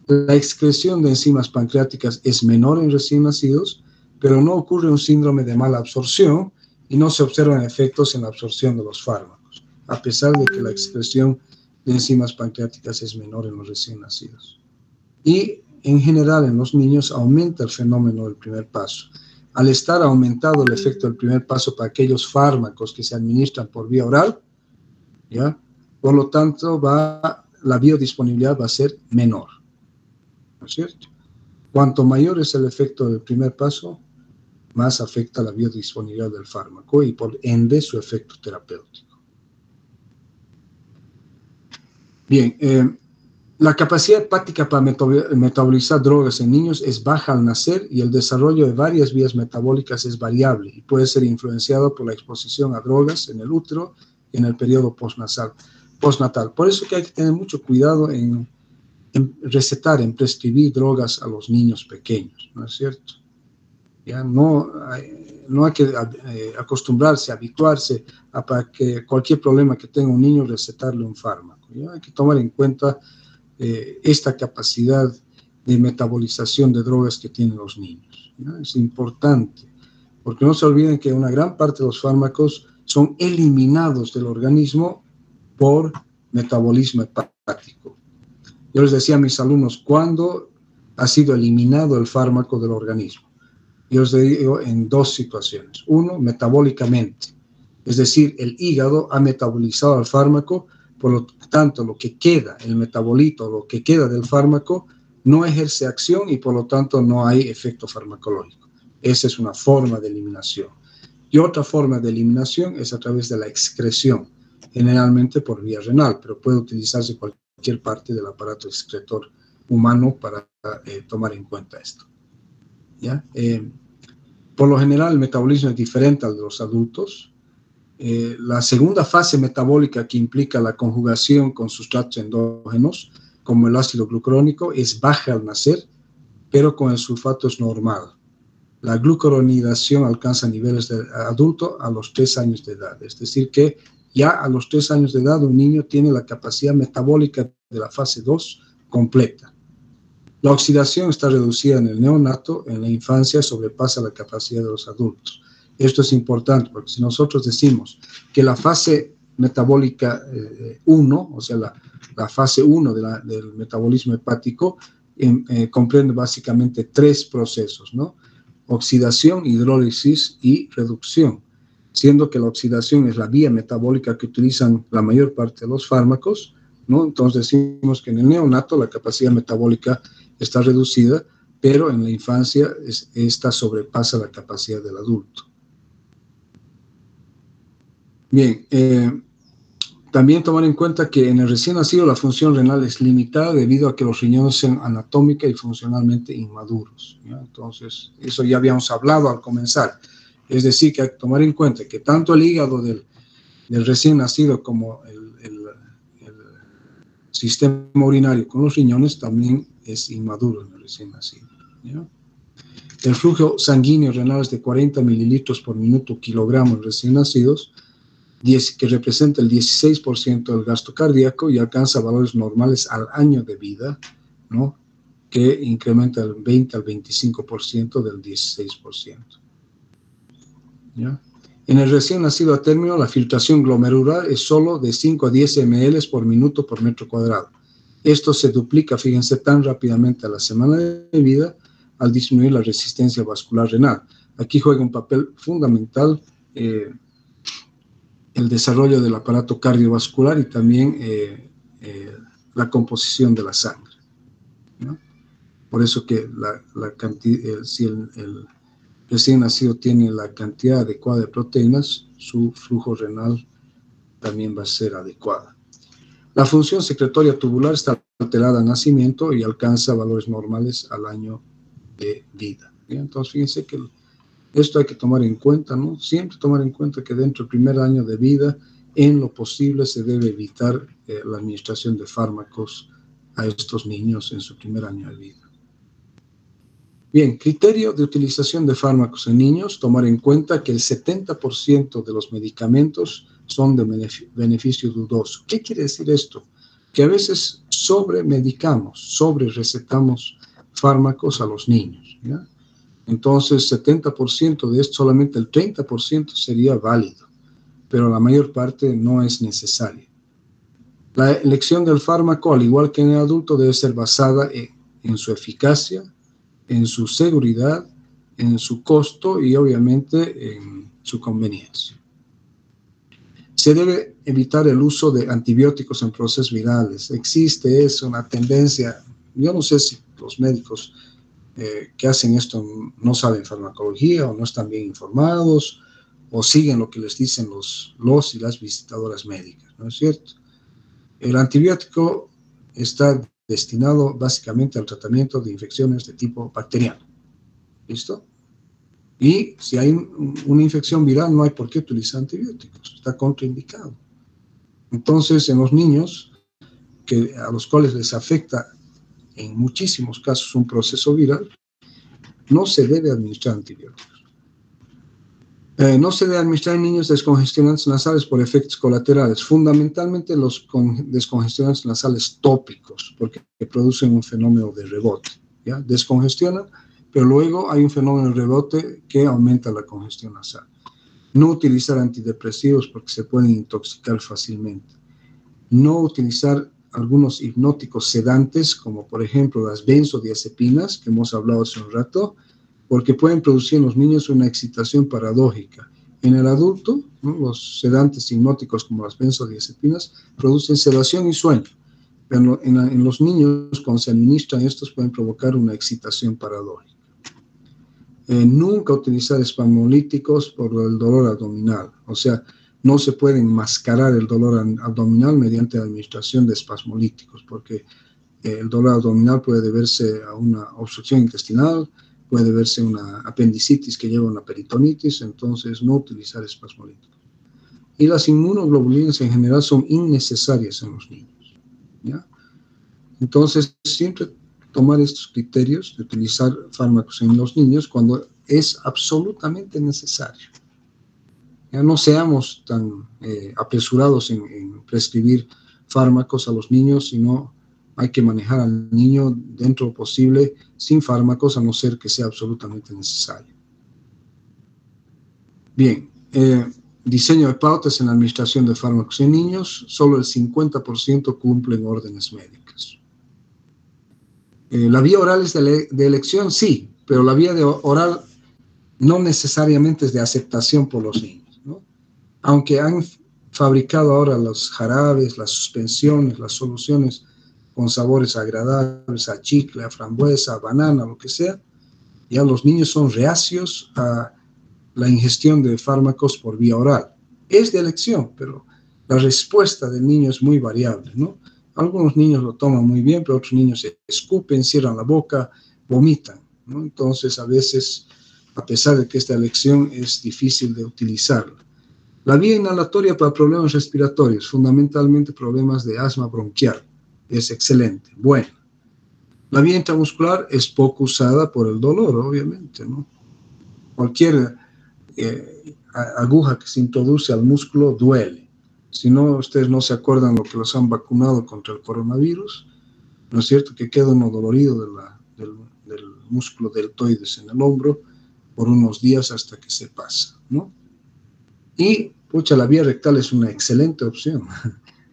La excreción de enzimas pancreáticas es menor en recién nacidos, pero no ocurre un síndrome de mala absorción y no se observan efectos en la absorción de los fármacos, a pesar de que la excreción de enzimas pancreáticas es menor en los recién nacidos. Y en general en los niños aumenta el fenómeno del primer paso. Al estar aumentado el efecto del primer paso para aquellos fármacos que se administran por vía oral, ¿ya? Por lo tanto la biodisponibilidad va a ser menor, ¿no es cierto? Cuanto mayor es el efecto del primer paso, más afecta la biodisponibilidad del fármaco y por ende su efecto terapéutico. Bien, la capacidad hepática para metabolizar drogas en niños es baja al nacer y el desarrollo de varias vías metabólicas es variable y puede ser influenciado por la exposición a drogas en el útero y en el periodo postnatal. Por eso que hay que tener mucho cuidado en recetar, en prescribir drogas a los niños pequeños, ¿no es cierto? Ya no hay que acostumbrarse, habituarse a para que cualquier problema que tenga un niño recetarle un fármaco. ¿Ya? Hay que tomar en cuenta esta capacidad de metabolización de drogas que tienen los niños, ¿ya? Es importante, porque no se olviden que una gran parte de los fármacos son eliminados del organismo por metabolismo hepático. Yo les decía a mis alumnos, ¿cuándo ha sido eliminado el fármaco del organismo? Yo les digo en dos situaciones. Uno, metabólicamente, es decir, el hígado ha metabolizado el fármaco, por lo tanto, lo que queda, el metabolito, lo que queda del fármaco, no ejerce acción y por lo tanto no hay efecto farmacológico. Esa es una forma de eliminación. Y otra forma de eliminación es a través de la excreción, generalmente por vía renal, pero puede utilizarse cualquier parte del aparato excretor humano para tomar en cuenta esto. ¿Ya? Por lo general, el metabolismo es diferente al de los adultos. La segunda fase metabólica que implica la conjugación con sustratos endógenos, como el ácido glucurónico, es baja al nacer, pero con el sulfato es normal. La glucuronidación alcanza niveles de adulto a los 3 años de edad. Es decir, que ya a los 3 años de edad un niño tiene la capacidad metabólica de la fase 2 completa. La oxidación está reducida en el neonato, en la infancia sobrepasa la capacidad de los adultos. Esto es importante porque si nosotros decimos que la fase metabólica 1, o sea, la fase 1 del metabolismo hepático, comprende básicamente 3 procesos, ¿no? Oxidación, hidrólisis y reducción, siendo que la oxidación es la vía metabólica que utilizan la mayor parte de los fármacos, ¿no? Entonces decimos que en el neonato la capacidad metabólica está reducida, pero en la infancia esta sobrepasa la capacidad del adulto. Bien, También tomar en cuenta que en el recién nacido la función renal es limitada debido a que los riñones son anatómica y funcionalmente inmaduros, ¿ya? Entonces, eso ya habíamos hablado al comenzar. Es decir, que hay que tomar en cuenta que tanto el hígado del recién nacido como el sistema urinario con los riñones también es inmaduro en el recién nacido, ¿ya? El flujo sanguíneo renal es de 40 mililitros por minuto kilogramo en recién nacidos, que representa el 16% del gasto cardíaco y alcanza valores normales al año de vida, ¿no? Que incrementa del 20 al 25% del 16%. ¿Ya? En el recién nacido a término, la filtración glomerular es solo de 5 a 10 ml por minuto por metro cuadrado. Esto se duplica, fíjense, tan rápidamente a la semana de vida al disminuir la resistencia vascular renal. Aquí juega un papel fundamental el desarrollo del aparato cardiovascular y también la composición de la sangre, ¿no? Por eso que si el recién nacido tiene la cantidad adecuada de proteínas, su flujo renal también va a ser adecuada. La función secretoria tubular está alterada al nacimiento y alcanza valores normales al año de vida, ¿bien? Entonces, fíjense que esto hay que tomar en cuenta, ¿no? Siempre tomar en cuenta que dentro del primer año de vida, en lo posible, se debe evitar la administración de fármacos a estos niños en su primer año de vida. Bien, criterio de utilización de fármacos en niños, tomar en cuenta que el 70% de los medicamentos son de beneficio dudoso. ¿Qué quiere decir esto? Que a veces sobremedicamos, sobre-recetamos fármacos a los niños, ¿ya? Entonces, 70% de esto, solamente el 30% sería válido, pero la mayor parte no es necesaria. La elección del fármaco, al igual que en el adulto, debe ser basada en su eficacia, en su seguridad, en su costo y obviamente en su conveniencia. Se debe evitar el uso de antibióticos en procesos virales. Existe una tendencia, yo no sé si los médicos que hacen esto no saben farmacología o no están bien informados o siguen lo que les dicen los y las visitadoras médicas, ¿no es cierto? El antibiótico está destinado básicamente al tratamiento de infecciones de tipo bacteriano. ¿Listo? Y si hay una infección viral, no hay por qué utilizar antibióticos, está contraindicado. Entonces, en los niños a los cuales les afecta en muchísimos casos un proceso viral, no se debe administrar antibióticos. No se debe administrar en niños descongestionantes nasales por efectos colaterales, fundamentalmente los descongestionantes nasales tópicos, porque producen un fenómeno de rebote, ¿ya? Descongestionan, pero luego hay un fenómeno de rebote que aumenta la congestión nasal. No utilizar antidepresivos porque se pueden intoxicar fácilmente. No utilizar algunos hipnóticos sedantes, como por ejemplo las benzodiazepinas, que hemos hablado hace un rato, porque pueden producir en los niños una excitación paradójica. En el adulto, ¿no?, los sedantes hipnóticos como las benzodiazepinas producen sedación y sueño, pero en los niños, cuando se administran estos, pueden provocar una excitación paradójica. Nunca utilizar espasmolíticos por el dolor abdominal, o sea, no se puede enmascarar el dolor abdominal mediante la administración de espasmolíticos, porque el dolor abdominal puede deberse a una obstrucción intestinal, puede deberse a una apendicitis que lleva a una peritonitis, entonces no utilizar espasmolíticos. Y las inmunoglobulinas en general son innecesarias en los niños, ¿ya? Entonces, siempre tomar estos criterios de utilizar fármacos en los niños cuando es absolutamente necesario. Ya no seamos tan apresurados en prescribir fármacos a los niños, sino hay que manejar al niño dentro de lo posible sin fármacos, a no ser que sea absolutamente necesario. Bien, diseño de pautas en la administración de fármacos en niños, solo el 50% cumplen órdenes médicas. La vía oral es de elección, sí, pero la vía oral no necesariamente es de aceptación por los niños, ¿no? Aunque han fabricado ahora los jarabes, las suspensiones, las soluciones con sabores agradables, a chicle, a frambuesa, a banana, lo que sea, ya los niños son reacios a la ingestión de fármacos por vía oral. Es de elección, pero la respuesta del niño es muy variable, ¿no? Algunos niños lo toman muy bien, pero otros niños se escupen, cierran la boca, vomitan, ¿no? Entonces, a veces, a pesar de que esta elección es difícil de utilizarla. La vía inhalatoria para problemas respiratorios, fundamentalmente problemas de asma bronquial, es excelente, bueno. La vía intramuscular es poco usada por el dolor, obviamente, ¿no? Cualquier aguja que se introduce al músculo duele. Si no, ustedes no se acuerdan lo que los han vacunado contra el coronavirus, ¿no es cierto? Que queda uno dolorido del músculo deltoides en el hombro por unos días hasta que se pasa, ¿no? Y, pucha, la vía rectal es una excelente opción.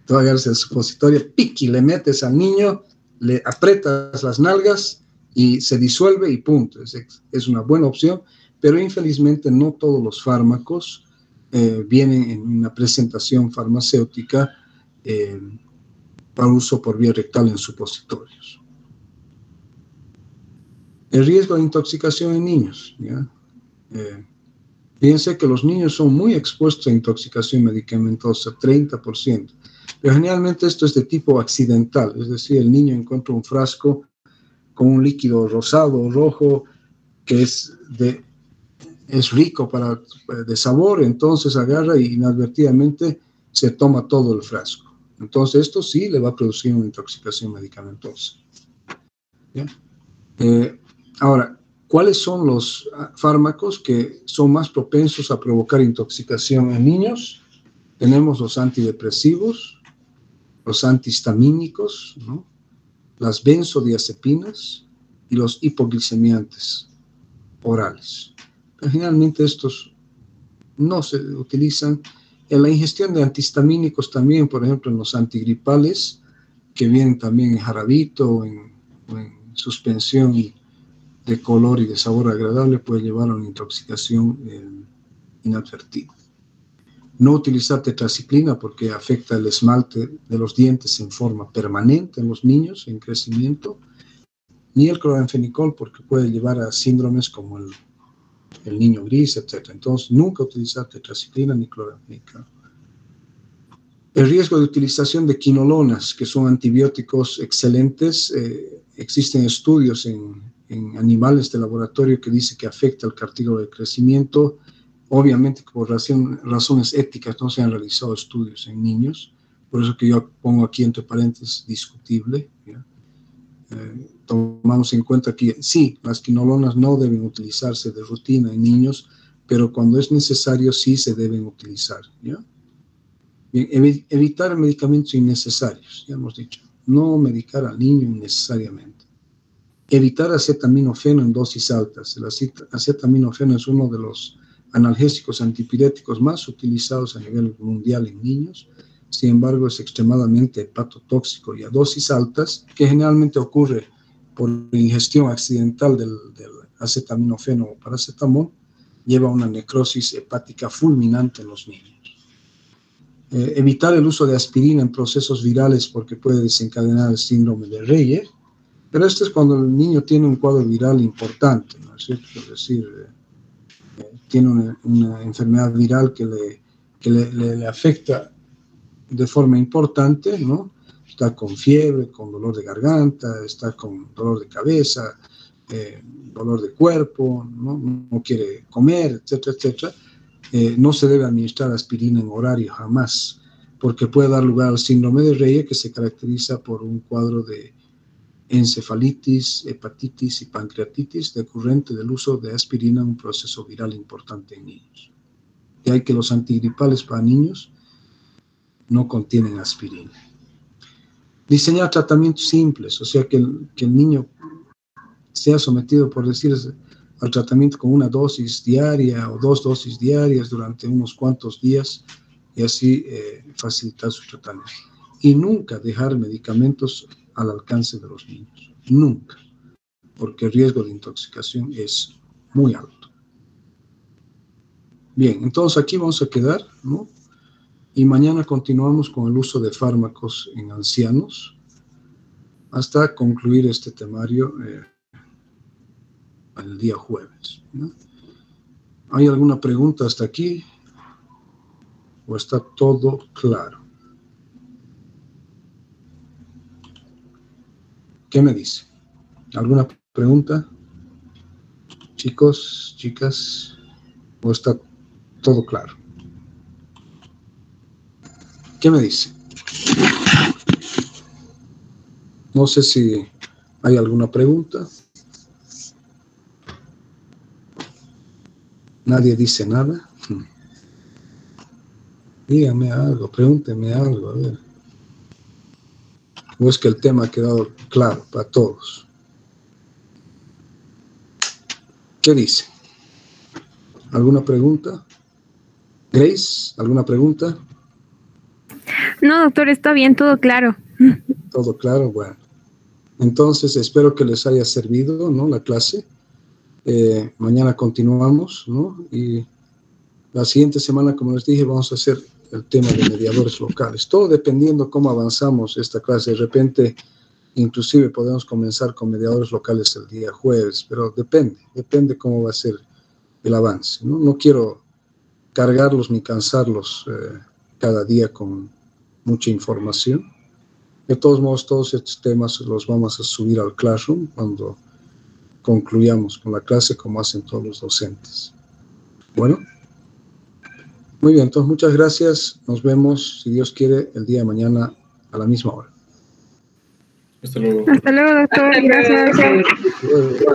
Tú agarras el supositorio, piqui, le metes al niño, le aprietas las nalgas y se disuelve y punto. Es una buena opción, pero infelizmente no todos los fármacos vienen en una presentación farmacéutica para uso por vía rectal en supositorios. El riesgo de intoxicación en niños, ¿ya? Fíjense que los niños son muy expuestos a intoxicación medicamentosa, 30%, pero generalmente esto es de tipo accidental, es decir, el niño encuentra un frasco con un líquido rosado o rojo que es rico de sabor, entonces agarra y inadvertidamente se toma todo el frasco. Entonces esto sí le va a producir una intoxicación medicamentosa. ¿Ya? Ahora, ¿cuáles son los fármacos que son más propensos a provocar intoxicación en niños? Tenemos los antidepresivos, los antihistamínicos, ¿no? Las benzodiazepinas y los hipoglicemiantes orales. Pero generalmente estos no se utilizan. En la ingestión de antihistamínicos también, por ejemplo, en los antigripales, que vienen también en jarabito o en suspensión de color y de sabor agradable, puede llevar a una intoxicación inadvertida. No utilizar tetraciclina porque afecta el esmalte de los dientes en forma permanente en los niños en crecimiento, ni el cloranfenicol porque puede llevar a síndromes como el niño gris, etc. Entonces, nunca utilizar tetraciclina ni cloranfenicol. El riesgo de utilización de quinolonas, que son antibióticos excelentes, existen estudios en animales de laboratorio que dice que afecta el cartílago del crecimiento. Obviamente, por razones éticas no se han realizado estudios en niños, por eso que yo pongo aquí entre paréntesis discutible. Tomamos en cuenta que sí, las quinolonas no deben utilizarse de rutina en niños, pero cuando es necesario sí se deben utilizar, ¿ya? Bien, evitar medicamentos innecesarios, ya hemos dicho, no medicar al niño innecesariamente. Evitar acetaminofeno en dosis altas. El acetaminofeno es uno de los analgésicos antipiréticos más utilizados a nivel mundial en niños. Sin embargo, es extremadamente hepatotóxico y a dosis altas, que generalmente ocurre por ingestión accidental del acetaminofeno o paracetamol, lleva a una necrosis hepática fulminante en los niños. Evitar el uso de aspirina en procesos virales porque puede desencadenar el síndrome de Reye, pero esto es cuando el niño tiene un cuadro viral importante, ¿no es cierto? Es decir, tiene una enfermedad viral que le afecta de forma importante, ¿no? Está con fiebre, con dolor de garganta, está con dolor de cabeza, dolor de cuerpo, ¿no? No quiere comer, etcétera, etcétera. No se debe administrar aspirina en horario jamás, porque puede dar lugar al síndrome de Reye, que se caracteriza por un cuadro de encefalitis, hepatitis y pancreatitis decurrente del uso de aspirina en un proceso viral importante en niños. Y hay que los antigripales para niños no contienen aspirina. Diseñar tratamientos simples, o sea que el niño sea sometido, por decirse, al tratamiento con una dosis diaria o 2 dosis diarias durante unos cuantos días y así facilitar su tratamiento. Y nunca dejar medicamentos al alcance de los niños, nunca, porque el riesgo de intoxicación es muy alto. Bien, entonces aquí vamos a quedar, ¿no? Y mañana continuamos con el uso de fármacos en ancianos hasta concluir este temario el día jueves, ¿no? ¿Hay alguna pregunta hasta aquí? ¿O está todo claro? ¿Qué me dice? ¿Alguna pregunta? Chicos, chicas, ¿o está todo claro? ¿Qué me dice? No sé si hay alguna pregunta. Nadie dice nada. Dígame algo, pregúnteme algo, a ver. ¿O es que el tema ha quedado claro para todos? ¿Qué dice? ¿Alguna pregunta? Grace, ¿alguna pregunta? No, doctor, está bien, todo claro. ¿Todo claro? Bueno. Entonces, espero que les haya servido, ¿no?, la clase. Mañana continuamos, ¿no? Y la siguiente semana, como les dije, vamos a hacer el tema de mediadores locales. Todo dependiendo cómo avanzamos esta clase. De repente, inclusive podemos comenzar con mediadores locales el día jueves, pero depende cómo va a ser el avance, ¿no? No quiero cargarlos ni cansarlos cada día con mucha información. De todos modos, todos estos temas los vamos a subir al Classroom cuando concluyamos con la clase, como hacen todos los docentes. Bueno, muy bien, entonces muchas gracias. Nos vemos, si Dios quiere, el día de mañana a la misma hora. Hasta luego. Hasta luego, doctor. Gracias. Hasta luego.